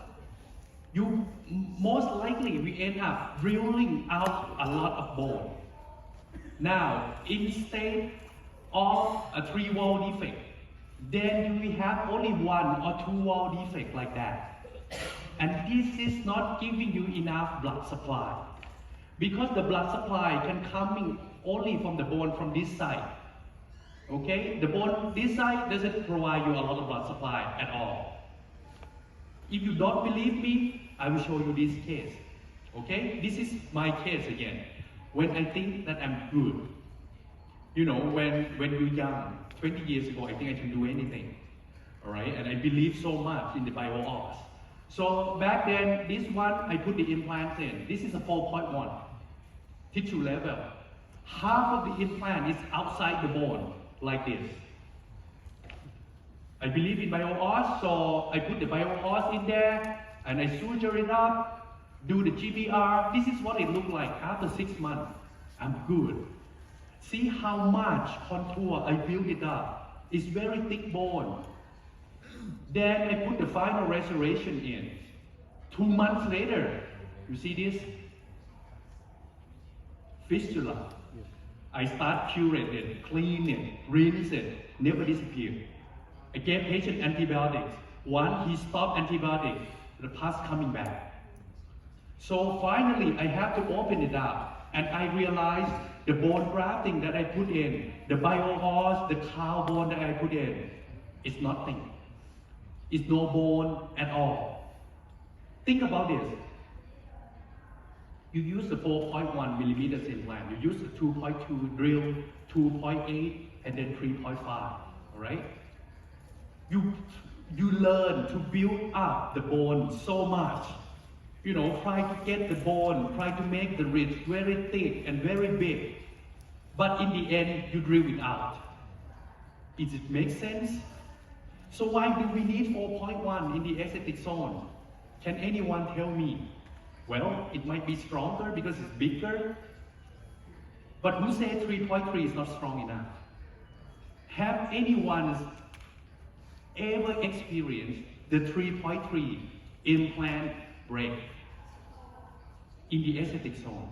you most likely will end up drilling out a lot of bone. Now, instead of a 3-wall defect, then you will have only 1 or 2-wall defect like that. And this is not giving you enough blood supply. Because the blood supply can come in only from the bone from this side. Okay? The bone this side doesn't provide you a lot of blood supply at all. If you don't believe me, I will show you this case. Okay? This is my case again. When I think that I'm good. You know, when you're young, 20 years ago, I think I can do anything. Alright? And I believe so much in the bio-ops. So back then, this one, I put the implants in. This is a 4.1 tissue level. Half of the implant is outside the bone, like this. I believe in bio-os, so I put the bio-os in there, and I suture it up, do the GBR. This is what it looked like after 6 months. I'm good. See how much contour I built it up. It's very thick bone. Then I put the final restoration in. 2 months later, you see this? Fistula. I start curate it, clean it, rinse it, never disappear. I gave patient antibiotics. Once he stopped antibiotics, the pus coming back. So finally, I have to open it up, and I realized the bone grafting that I put in, the bio-os, the cow bone that I put in, it's nothing. It's no bone at all. Think about this. You use the 4.1 millimeters implant, you use the 2.2 drill, 2.8, and then 3.5, all right? You learn to build up the bone so much. try to get the bone, try to make the ridge very thick and very big. But in the end, you drill it out. Does it make sense? So why do we need 4.1 in the aesthetic zone? Can anyone tell me? Well, it might be stronger because it's bigger. But who said 3.3 is not strong enough? Have anyone ever experienced the 3.3 implant break in the aesthetic zone?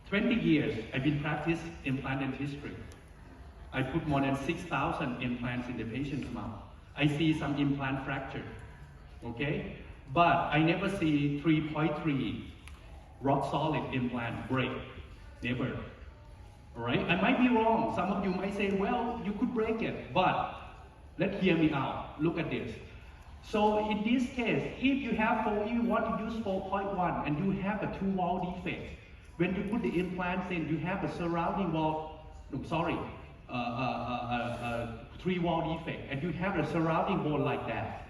20 years I've been practicing implant dentistry. I put more than 6,000 implants in the patient's mouth. I see some implant fracture, okay? But I never see 3.3 rock solid implant break, never. All right, I might be wrong. Some of you might say, well, you could break it, but let's hear me out. Look at this. So in this case, if you want to use 4.1 and you have a 2-wall defect, when you put the implants in, you have a surrounding wall, 3-wall defect, and you have a surrounding bone like that.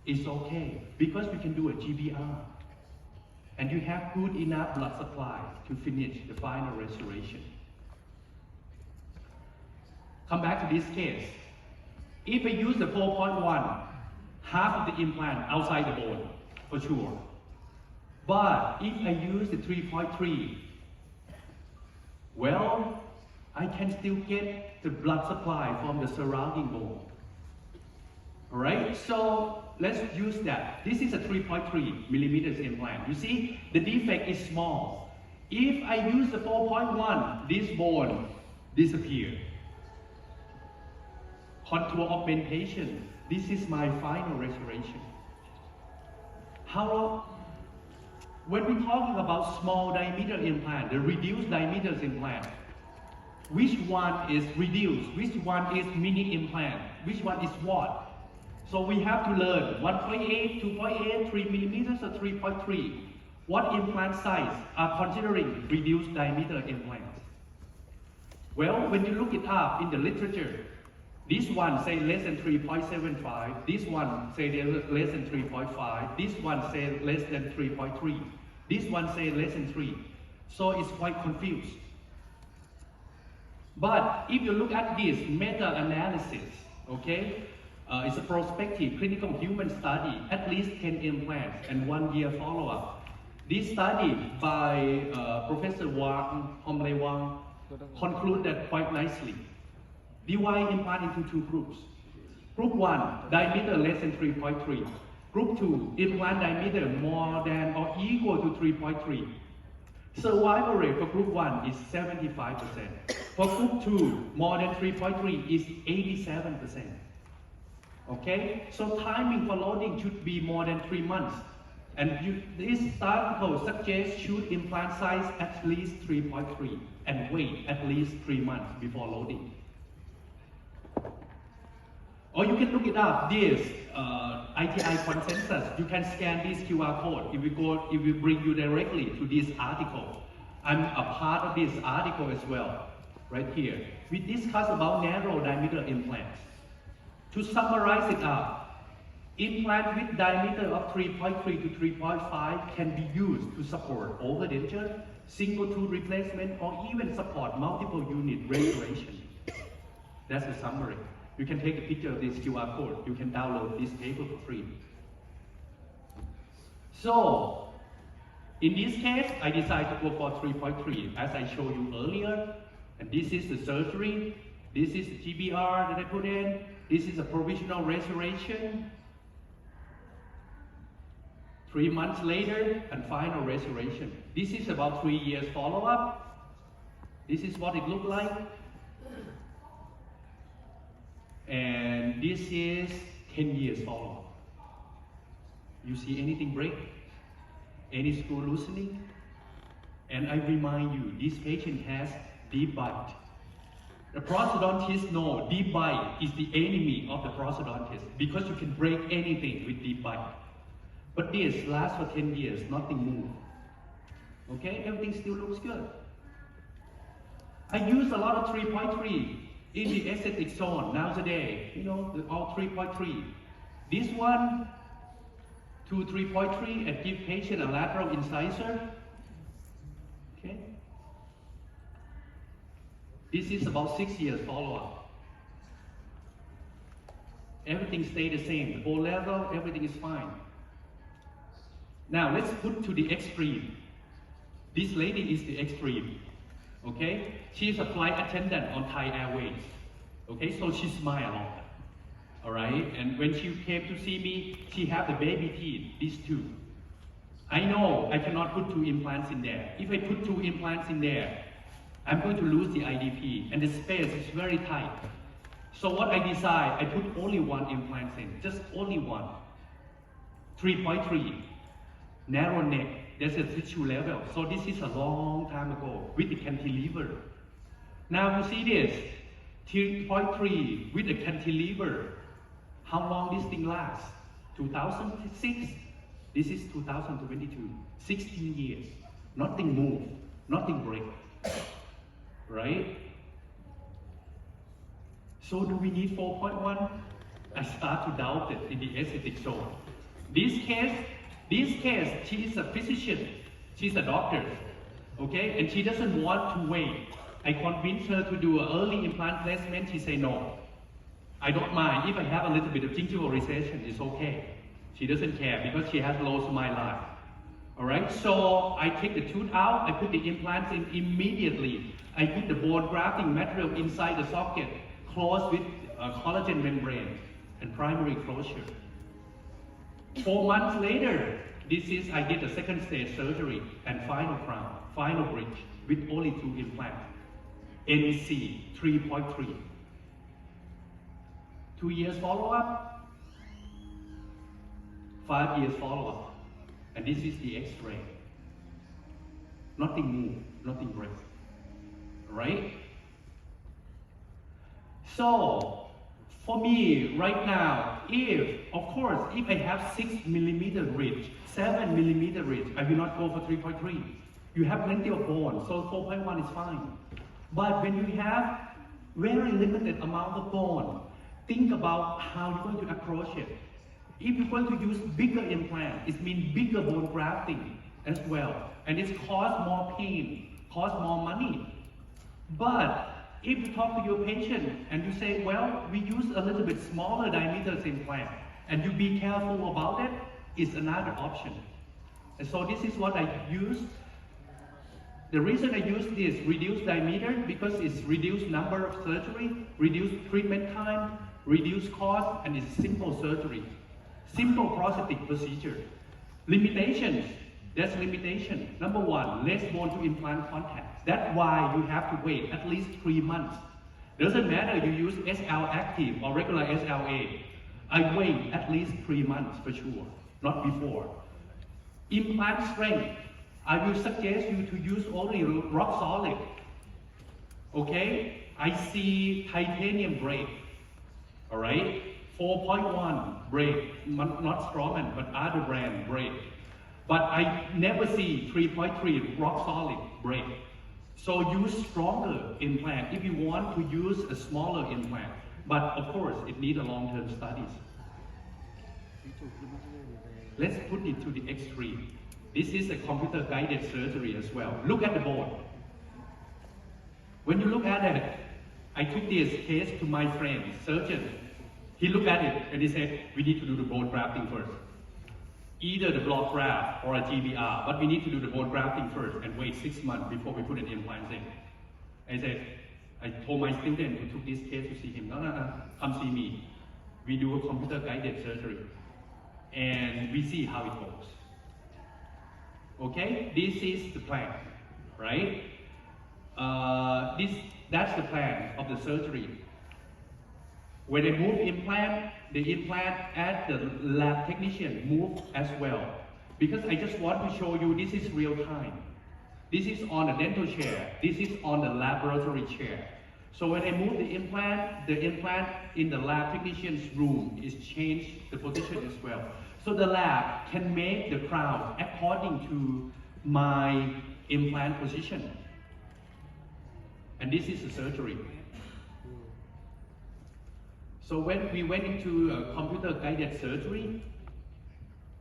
It's okay, because we can do a GBR. And you have good enough blood supply to finish the final restoration. Come back to this case. If I use the 4.1, half of the implant outside the bone, for sure. But if I use the 3.3, well, I can still get the blood supply from the surrounding bone. All right, so let's use that. This is a 3.3 millimeters implant. You see, the defect is small. If I use the 4.1, this bone disappears. Contour augmentation. This is my final restoration. When we're talking about small diameter implant, the reduced diameter implant, which one is reduced? Which one is mini implant? Which one is what? So we have to learn 1.8, 2.8, 3 millimeters or 3.3. What implant size are considering reduced diameter implants? Well, when you look it up in the literature, this one say less than 3.75, this one say less than 3.5, this one say less than 3.3, this one say less than 3. So it's quite confused. But if you look at this meta-analysis, okay, it's a prospective clinical human study, at least 10 implants and 1 year follow-up. This study by Professor Wang, Homle Wang, concluded quite nicely. Divide implant into 2 groups. Group 1, diameter less than 3.3. Group 2, implant diameter more than or equal to 3.3. Survival rate for group 1 is 75%. For group 2, more than 3.3 is 87%. Okay, so timing for loading should be more than 3 months. And this article suggests should implant size at least 3.3 and wait at least 3 months before loading. Or you can look it up, this ITI consensus. You can scan this QR code. It will bring you directly to this article. I'm a part of this article as well, right here. We discuss about narrow diameter implants. To summarize it up, implant with diameter of 3.3 to 3.5 can be used to support overdenture, single tooth replacement, or even support multiple unit restoration. That's the summary. You can take a picture of this QR code. You can download this paper for free. So, in this case, I decided to go for 3.3, as I showed you earlier. And this is the surgery. This is the GBR that I put in. This is a provisional restoration. 3 months later, and final restoration. This is about 3 years follow-up. This is what it looked like. And this is 10 years follow-up. You see anything break? Any screw loosening? And I remind you, this patient has deep bite. The prosthodontist knows deep bite is the enemy of the prosthodontist because you can break anything with deep bite. But this lasts for 10 years, nothing moved. Okay, everything still looks good. I use a lot of 3.3 in the aesthetic zone nowadays, all 3.3. This one, to 3.3 and give patient a lateral incisor. Okay. This is about 6 years follow-up. Everything stayed the same. The bone level, everything is fine. Now let's put to the extreme. This lady is the extreme. Okay? She is a flight attendant on Thai Airways. Okay, so she smiled a lot. Alright? And when she came to see me, she had the baby teeth, these two. I know I cannot put 2 implants in there. If I put 2 implants in there, I'm going to lose the IDP, and the space is very tight. So what I decide, I put only 1 implant in, just only 1. 3.3, narrow neck, there's a tissue level. So this is a long time ago with the cantilever. Now you see this, 3.3 with the cantilever. How long this thing lasts? 2006, this is 2022, 16 years. Nothing moved, nothing break, right? So do we need 4.1? I start to doubt it in the aesthetic zone. This case, she is a physician, she's a doctor, okay? And she doesn't want to wait. I convinced her to do an early implant placement, she said no. I don't mind, if I have a little bit of gingival recession, it's okay. She doesn't care because she has low smile line. Alright, so I take the tooth out, I put the implants in immediately. I put the bone grafting material inside the socket, closed with a collagen membrane and primary closure. 4 months later, I did a second stage surgery and final crown, final bridge with only 2 implants. NC 3.3. 2 years follow-up, 5 years follow-up. And this is the X-ray. Nothing moved, nothing breaks. Right? So, for me, right now, if I have 6 millimeter ridge, 7 millimeter ridge, I will not go for 3.3. You have plenty of bone, so 4.1 is fine. But when you have very limited amount of bone, think about how you're going to approach it. If you're going to use bigger implant, it means bigger bone grafting as well. And it costs more pain, costs more money. But if you talk to your patient and you say, well, we use a little bit smaller diameters implant, and you be careful about it, it's another option. And so this is what I use. The reason I use this reduced diameter because it's reduced number of surgery, reduced treatment time, reduced cost, and it's simple surgery. Simple prosthetic procedure. Limitations. There's limitation. Number 1, less bone to implant contact. That's why you have to wait at least 3 months. Doesn't matter you use SL active or regular SLA. I wait at least 3 months for sure, not before. Implant strength. I will suggest you to use only rock solid. Okay? I see titanium braid. Alright? 4.1 braid, not Straumann, but other brand braid. But I never see 3.3 rock solid braid. So use stronger implant if you want to use a smaller implant. But of course, it needs a long-term studies. Let's put it to the extreme. This is a computer-guided surgery as well. Look at the bone. When you look at it, I took this case to my friend, surgeon. He looked at it and he said, we need to do the bone grafting first. Either the block graft or a GBR, but we need to do the bone grafting first and wait 6 months before we put an implant in. I told my student who took this case to see him, no, come see me. We do a computer-guided surgery and we see how it goes. Okay, this is the plan, right? That's the plan of the surgery. When I move implant, the implant at the lab technician move as well. Because I just want to show you this is real time. This is on a dental chair. This is on the laboratory chair. So when I move the implant in the lab technician's room is changed the position as well. So the lab can make the crown according to my implant position. And this is the surgery. So when we went into a computer-guided surgery,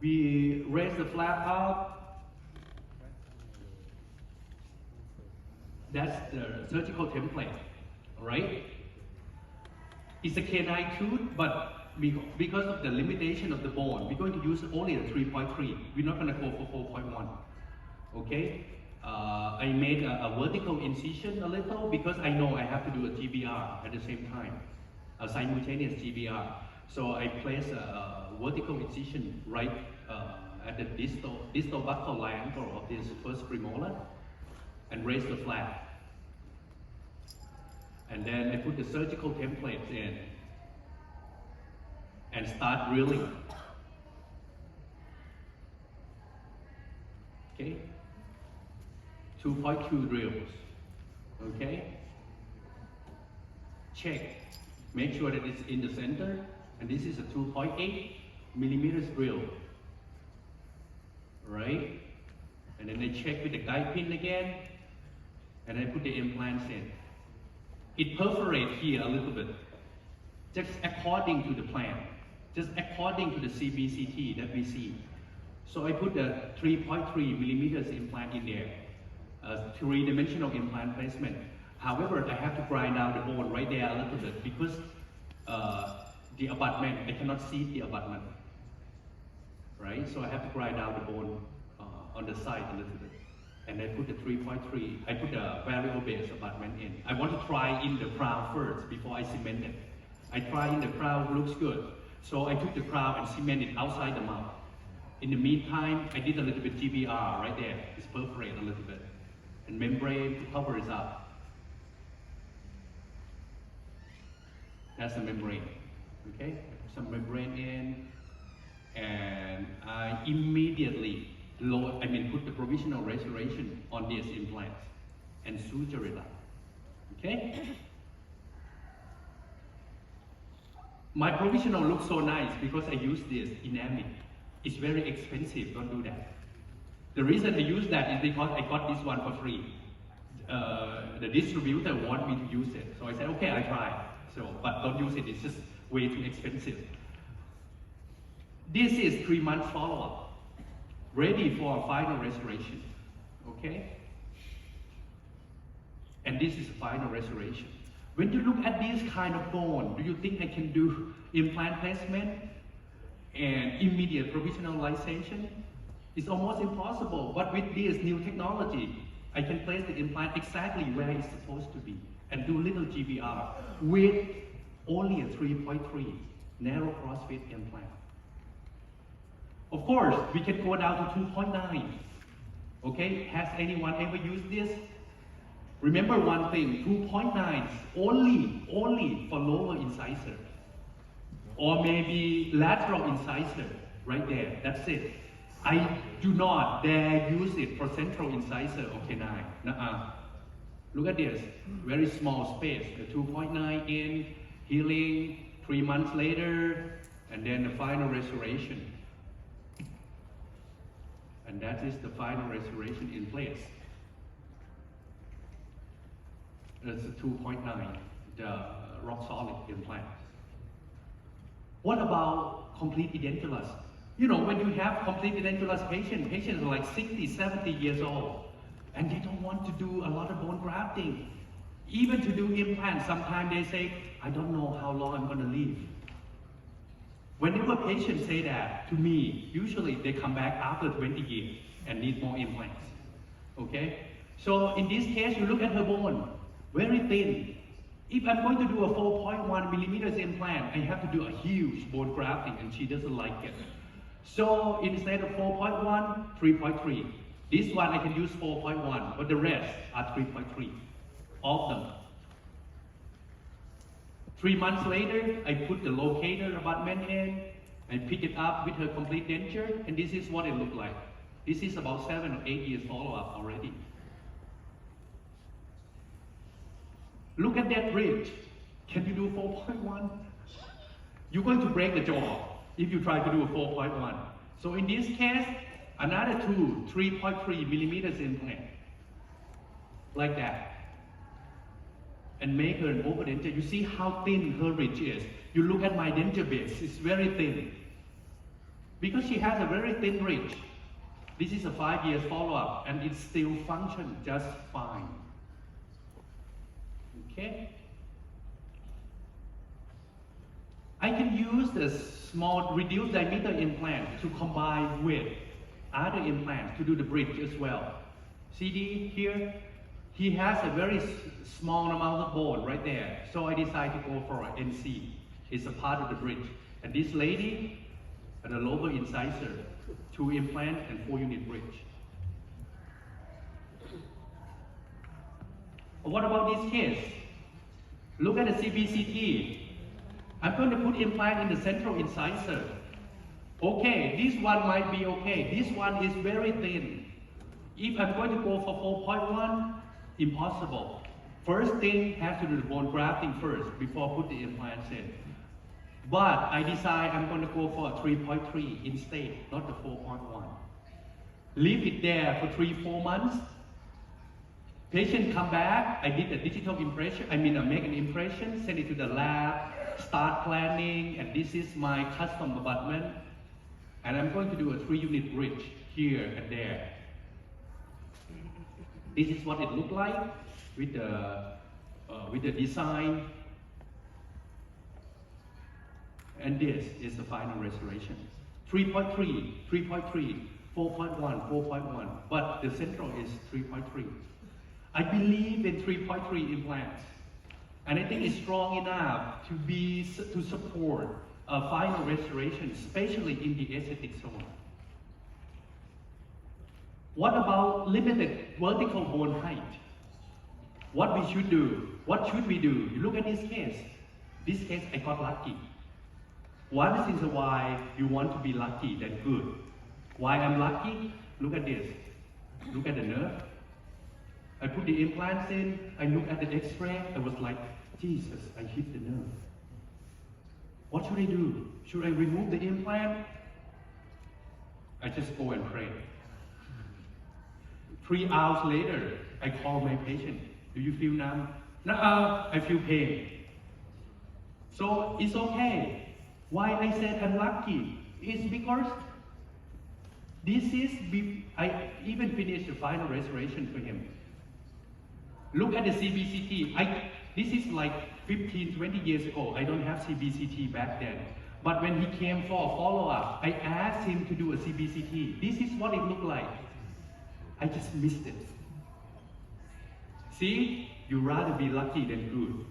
We raise the flap up. That's the surgical template, all right? It's a canine tooth, but because of the limitation of the bone, we're going to use only a 3.3. We're not going to go for 4.1. Okay? I made a vertical incision a little because I know I have to do a GBR at the same time, a simultaneous GBR. So I place a vertical incision right at the distal buccal angle of this first premolar and raise the flap. And then I put the surgical templates in and start drilling. Okay? 2.2 drills. Okay? Check. Make sure that it's in the center. And this is a 2.8 millimeters drill. Right? And then I check with the guide pin again. And I put the implants in. It perforates here a little bit. Just according to the plan. Just according to the CBCT that we see. So I put the 3.3 millimeters implant in there. A three-dimensional implant placement. However, I have to grind down the bone right there a little bit because the abutment, I cannot see the abutment. Right? So I have to grind down the bone on the side a little bit. And I put the 3.3, I put the variable base abutment in. I want to try in the crown first before I cement it. I try in the crown, looks good. So I took the crown and cemented outside the mouth. In the meantime, I did a little bit GBR right there. It's perforate a little bit. And membrane to cover it up. That's the membrane. Okay? Put some membrane in. And I immediately put the provisional restoration on these implants and suture it up. Okay? My provisional looks so nice because I use this enamel. It's very expensive, don't do that. The reason I use that is because I got this one for free. The distributor want me to use it. So I said, okay, I try. So, but don't use it, it's just way too expensive. This is 3 months follow-up. Ready for a final restoration, okay? And this is final restoration. When you look at this kind of bone, do you think I can do implant placement and immediate provisionalization? It's almost impossible, but with this new technology, I can place the implant exactly where it's supposed to be and do little GBR with only a 3.3 narrow crossfit implant. Of course, we can go down to 2.9. Okay, has anyone ever used this? Remember one thing, 2.9 only for lower incisor. Or maybe lateral incisor, right there, that's it. I do not dare use it for central incisor or canine. Look at this, very small space, the 2.9 in, healing, 3 months later, and then the final restoration. And that is the final restoration in place. That's a 2.9, the rock solid implant. What about complete edentulous? You know, when you have complete edentulous patients are like 60, 70 years old, and they don't want to do a lot of bone grafting. Even to do implants, sometimes they say, I don't know how long I'm gonna live. Whenever patients say that to me, usually they come back after 20 years and need more implants. Okay? So in this case, you look at her bone, very thin. If I'm going to do a 4.1 millimeters implant, I have to do a huge bone grafting and she doesn't like it. So instead of 4.1, 3.3. This one I can use 4.1, but the rest are 3.3. All of them. 3 months later, I put the locator abutment in, I pick it up with her complete denture, and this is what it looked like. This is about 7 or 8 years follow-up already. Look at that bridge. Can you do 4.1? You're going to break the jaw if you try to do a 4.1. So in this case, another 3.3 millimeters implant. Like that. And make her an overdenture. You see how thin her ridge is. You look at my denture base, it's very thin. because she has a very thin bridge. This is a 5 years follow-up and it still functions just fine. Okay? I can use the small reduced diameter implant to combine with other implants to do the bridge as well. See here? He has a very small amount of bone right there. So I decided to go for an NC. It's a part of the bridge. And this lady had a lower incisor, 2 implant and 4 unit bridge. What about this case? Look at the CBCT. I'm going to put implant in the central incisor. Okay, this one might be okay. This one is very thin. If I'm going to go for 4.1, impossible. First thing, have to do the bone grafting first before put the implants in. But I decide I'm going to go for a 3.3 instead, not the 4.1. Leave it there for 3-4 months. Patient come back, I did a digital impression, I make an impression, send it to the lab, start planning, and this is my custom abutment. And I'm going to do a 3-unit bridge here and there. This is what it looked like with the design. And this is the final restoration. 3.3, 3.3, 4.1, 4.1, but the central is 3.3. I believe in 3.3 implants, and I think it's strong enough to support a final restoration, especially in the aesthetic zone. What about limited vertical bone height? What we should do? What should we do? You look at this case. This case, I got lucky. Once in a while, you want to be lucky, then good. Why I'm lucky? Look at this. Look at the nerve. I put the implants in, I look at the x-ray, I was like, Jesus, I hit the nerve. What should I do? Should I remove the implant? I just go and pray. 3 hours later, I call my patient. Do you feel numb? No, I feel pain. So it's okay. Why I said I'm lucky? It's because I even finished the final restoration for him. Look at the CBCT. This is like 15, 20 years ago. I don't have CBCT back then. But when he came for a follow-up, I asked him to do a CBCT. This is what it looked like. I just missed it. See? You'd rather be lucky than good.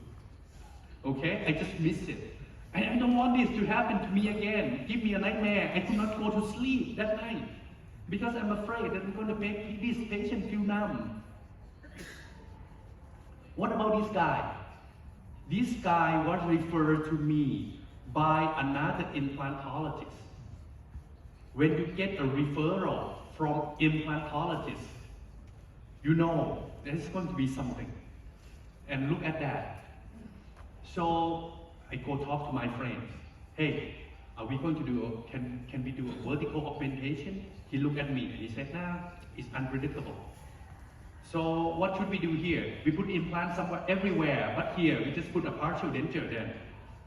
Okay? I just missed it. And I don't want this to happen to me again. Give me a nightmare. I could not go to sleep that night because I'm afraid that I'm going to make this patient feel numb. What about this guy? This guy was referred to me by another implantologist. When you get a referral from implantologist, you know there's going to be something. And look at that. So I go talk to my friends. Hey, are we going to do can we do a vertical augmentation? He looked at me and he said, nah, it's unpredictable. So what should we do here? We put implants somewhere everywhere, but here we just put a partial denture then.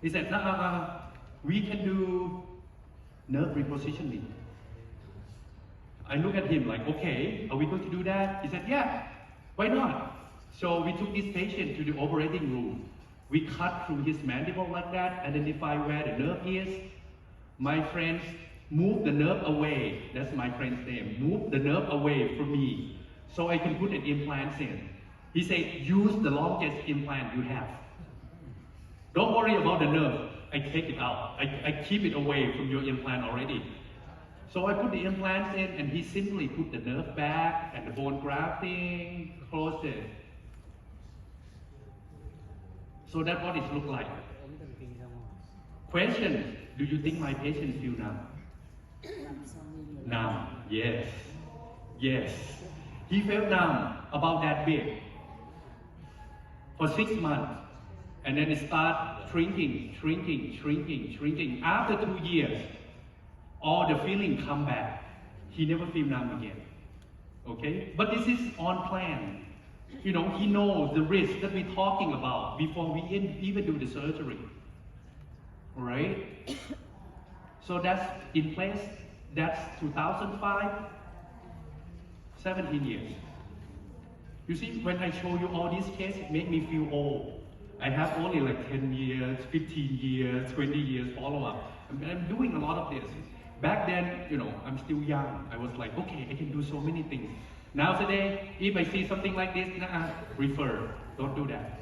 He said, nah, we can do nerve repositioning. I look at him like, okay, are we going to do that? He said, yeah, why not? So we took this patient to the operating room. We cut through his mandible like that, identify where the nerve is. My friends moved the nerve away. That's my friend's name. Move the nerve away from me so I can put an implant in. He said, use the longest implant you have. Don't worry about the nerve. I take it out. I keep it away from your implant already. So I put the implants in and he simply put the nerve back and the bone grafting, closed it. So that's what it looked like. Question, do you think my patient feel numb? Numb, yes. Yes. He felt numb about that big for 6 months. And then it started shrinking. After 2 years, all the feeling come back. He never feel numb again. Okay? But this is on plan. You know, he knows the risk that we're talking about before we even do the surgery. Alright? So that's in place. That's 2005, 17 years. You see, when I show you all these cases, it makes me feel old. I have only like 10 years, 15 years, 20 years follow-up. I'm doing a lot of this. Back then, you know, I'm still young. I was like, okay, I can do so many things. Now today, if I see something like this, refer. Don't do that.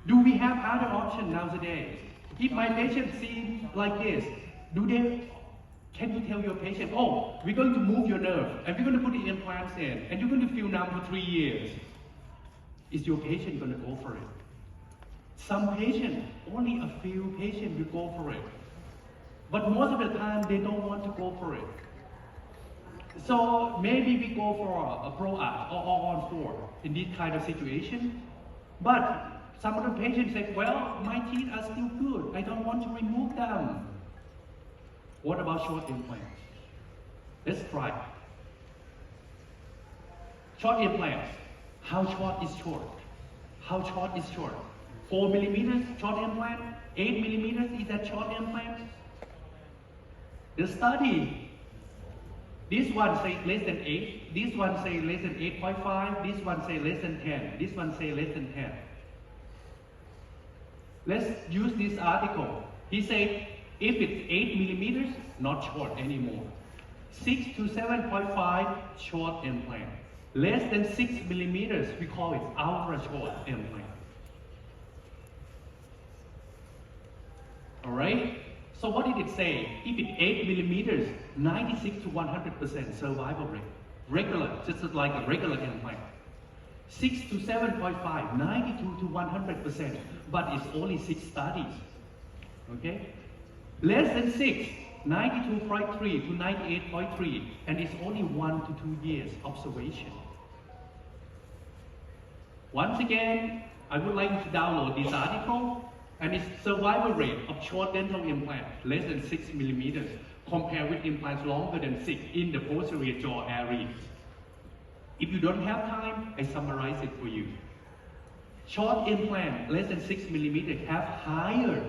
Do we have other options nowadays? If my patient seems like this, can you tell your patient, oh, we're going to move your nerve, and we're going to put the implants in, and you're going to feel numb for 3 years. Is your patient going to go for it? Some patients, only a few patients will go for it. But most of the time, they don't want to go for it. So maybe we go for a pro-arch or on-4 in this kind of situation. But some of the patients say, well, my teeth are still good. I don't want to remove them. What about short implants? Let's try. Short implants. How short is short? How short is short? 4 millimeters short implant? 8 millimeters is that short implant? The study. This one say less than 8. This one say less than 8.5. This one say less than 10. This one say less than 10. Let's use this article. He said, if it's 8 millimeters, not short anymore. 6 to 7.5, short implant. Less than 6 millimeters, we call it ultra short implant. All right? So what did it say? If it's 8 millimeters, 96 to 100% survival rate. Regular, just like a regular implant. 6 to 7.5, 92 to 100%, but it's only 6 studies. Okay? Less than 6, 92.3 to 98.3, and it's only 1 to 2 years observation. Once again, I would like to download this article, and its survival rate of short dental implant, less than 6 millimeters, compared with implants longer than 6 in the posterior jaw area. If you don't have time, I summarize it for you. Short implant, less than 6 millimeters, have higher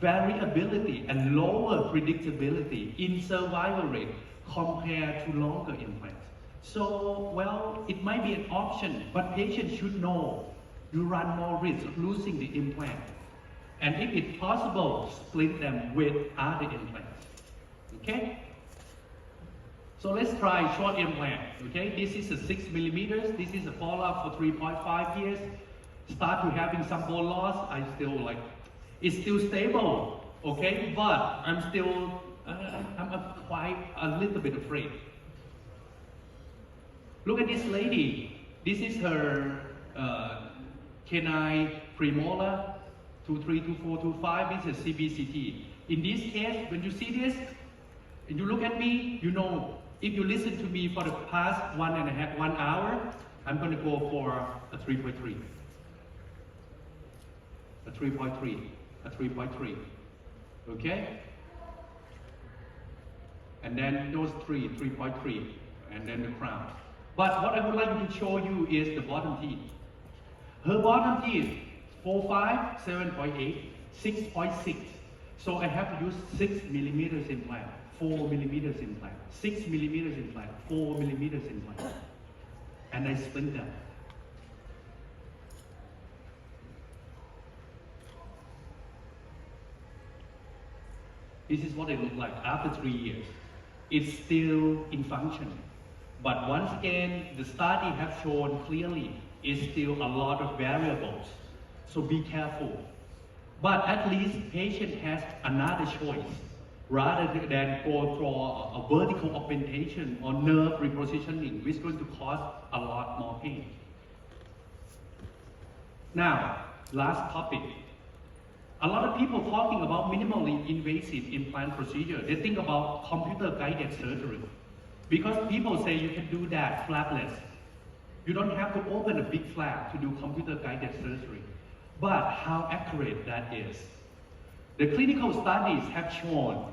variability and lower predictability in survival rate compared to longer implants. So, well, it might be an option, but patients should know you run more risk of losing the implant. And if it's possible, split them with other implants. Okay? So let's try short implant. Okay, this is a 6 millimeters. This is a follow-up for 3.5 years. Start to having some bone loss. It's still stable. Okay, but I'm still, I'm quite a little bit afraid. Look at this lady. This is her canine premolar 23, 24, 25. This is CBCT. In this case, when you see this, and you look at me, you know, if you listen to me for the past 1 hour, I'm going to go for a 3.3. A 3.3. A 3.3. Okay? And then those 3.3, and then the crown. But what I would like to show you is the bottom teeth. Her bottom teeth, 4.5, 7.8, 6.6. So I have to use 6 millimeters implant, 4 millimeters implant, 6 millimeters implant, 4 millimeters implant. And I split them. This is what it looks like after 3 years. It's still in function. But once again, the study has shown clearly it's still a lot of variables. So be careful. But at least patient has another choice rather than go for a vertical augmentation or nerve repositioning, which is going to cause a lot more pain. Now, last topic. A lot of people talking about minimally invasive implant procedure. They think about computer-guided surgery. Because people say you can do that flapless. You don't have to open a big flap to do computer-guided surgery. But how accurate that is. The clinical studies have shown,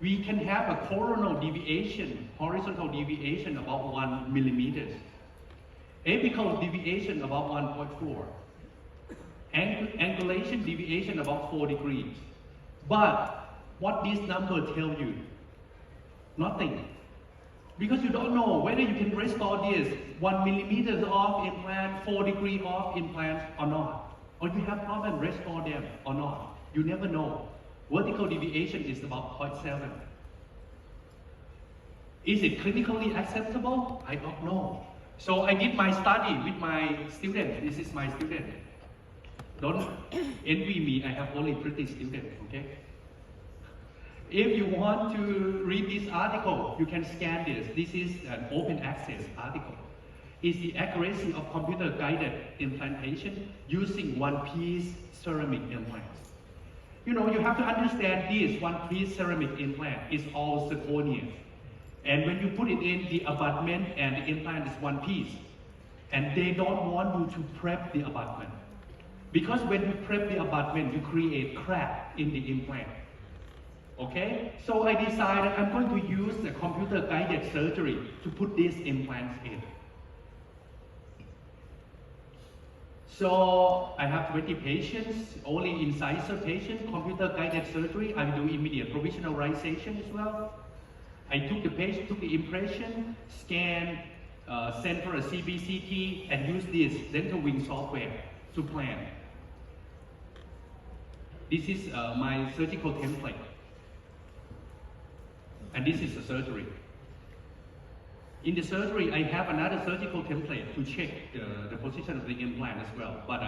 we can have a coronal deviation, horizontal deviation about 1 millimeter. Apical deviation about 1.4. Angulation deviation about 4 degrees. But What this number tell you? Nothing. Because you don't know whether you can restore this 1 millimeter off implant, 4 degree off implant or not. Or you have problem restore them or not. You never know. Vertical deviation is about 0.7. Is it clinically acceptable? I don't know. So I did my study with my student. This is my student. Don't envy me, I have only pretty students, okay? If you want to read this article, you can scan this. This is an open access article. It's the accuracy of computer-guided implantation using one-piece ceramic implants. You know, you have to understand this one-piece ceramic implant is all zirconia. And when you put it in, the abutment and the implant is one piece. And they don't want you to prep the abutment. Because when you prep the abutment, you create crack in the implant. Okay? So I decided I'm going to use the computer-guided surgery to put these implants in. So I have 20 patients, only incisor patient, computer-guided surgery. I do immediate provisionalization as well. I took the patient, took the impression, scan, send for a CBCT, and use this dental wing software to plan. This is my surgical template. And this is the surgery. In the surgery, I have another surgical template to check the position of the implant as well. But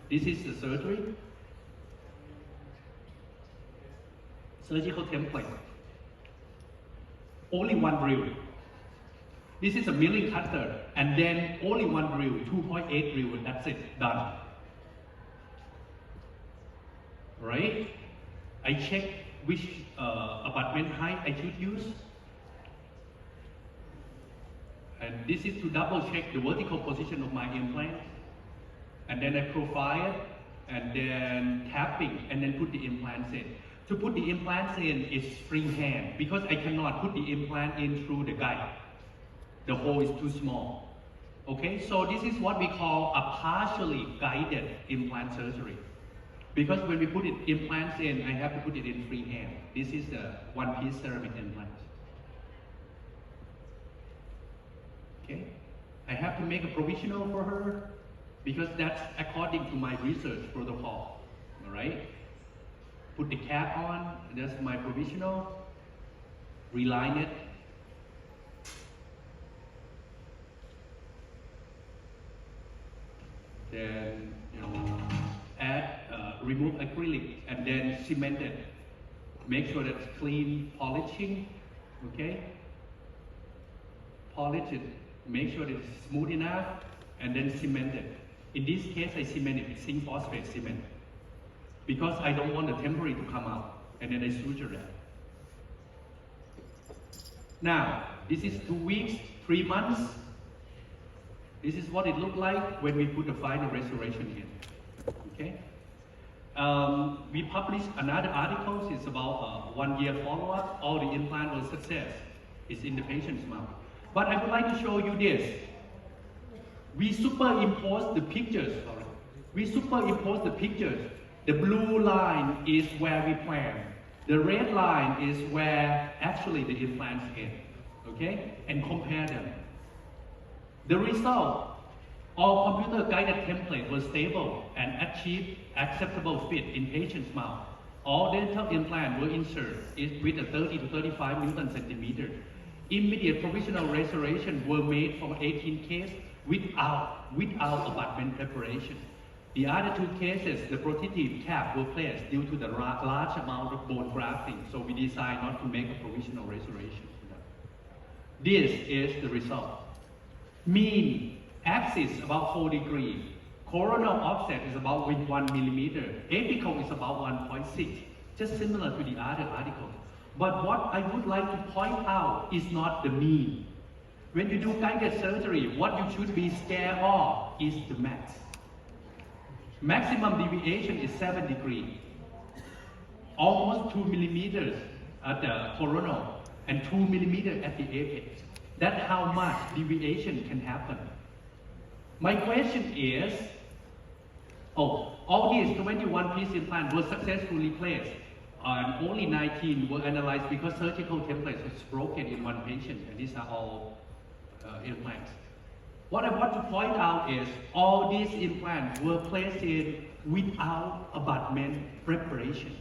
this is the surgery. Surgical template. Only one drill. This is a milling cutter, and then only one drill, 2.8 drill, that's it, done. Right? I check which abutment height I should use. And this is to double check the vertical position of my implant. And then I profile it, and then tapping, and then put the implants in. To put the implants in is freehand, because I cannot put the implant in through the guide. The hole is too small. Okay, so this is what we call a partially guided implant surgery. Because when we put implants in, I have to put it in freehand. This is the one-piece ceramic implant. Okay, I have to make a provisional for her, because that's according to my research protocol. All right. Put the cap on, that's my provisional, reline it. Then, add, remove acrylic, and then cement it. Make sure that's clean, polishing, okay? Polish it, make sure it's smooth enough, and then cement it. In this case, I cement it with zinc phosphate cement, because I don't want the temporary to come out, and then I suture that. Now, this is 2 weeks, 3 months. This is what it looked like when we put the final restoration in, okay? We published another article, it's about 1 year follow-up, all the implant was success. It's in the patient's mouth. But I would like to show you this. We superimpose the pictures, The blue line is where we plan. The red line is where actually the implants end, okay? And compare them. The result, all computer-guided template was stable and achieved acceptable fit in patient's mouth. All dental implants were inserted with a 30 to 35 Newton centimeter. Immediate provisional restoration were made from 18 cases without abutment preparation. The other 2 cases, the protective cap were placed due to the large amount of bone grafting, so we decided not to make a provisional restoration. This is the result. Mean axis about 4 degrees. Coronal offset is about 1 millimeter. Apical is about 1.6, just similar to the other article. But what I would like to point out is not the mean. When you do guided surgery, what you should be scared of is the max. Maximum deviation is 7 degrees. Almost 2 millimeters at the coronal and 2 millimeters at the apex. That's how much deviation can happen. My question is, all these 21 piece implants were successfully placed. and only 19 were analyzed because surgical templates was broken in one patient, and these are all implants. What I want to point out is all these implants were placed in without abutment preparation.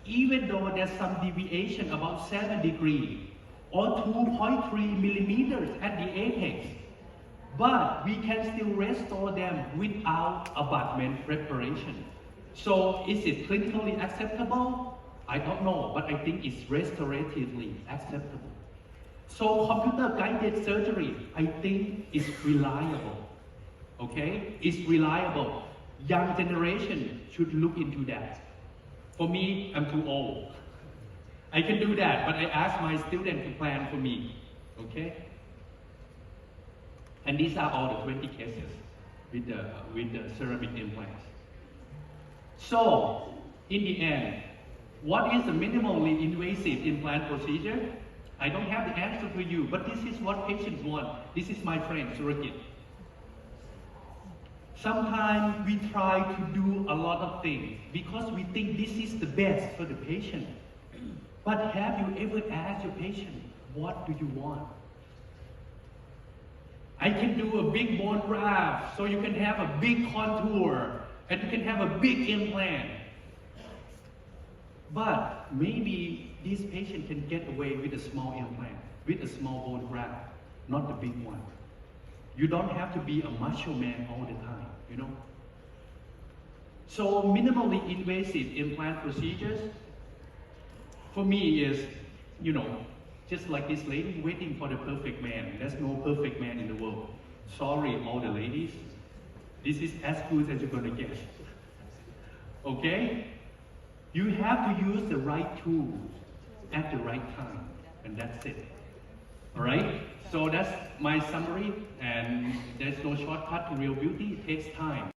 Even though there's some deviation about 7 degrees or 2.3 millimeters at the apex, but we can still restore them without abutment preparation. So is it clinically acceptable? I don't know, but I think it's restoratively acceptable. So computer-guided surgery, I think, is reliable. Okay? It's reliable. Young generation should look into that. For me, I'm too old. I can do that, but I ask my student to plan for me. Okay? And these are all the 20 cases with the ceramic implants. So, in the end, what is a minimally invasive implant procedure? I don't have the answer for you, but this is what patients want. This is my friend, Surrogate. Sometimes we try to do a lot of things because we think this is the best for the patient. But have you ever asked your patient, what do you want? I can do a big bone graft, so you can have a big contour, and you can have a big implant. But maybe this patient can get away with a small implant, with a small bone graft, not the big one. You don't have to be a macho man all the time, you know? So minimally invasive implant procedures, for me is, you know, just like this lady waiting for the perfect man. There's no perfect man in the world. Sorry, all the ladies. This is as good as you're gonna get. Okay? You have to use the right tools at the right time, and that's it. All right? So that's my summary, and there's no shortcut to real beauty. It takes time.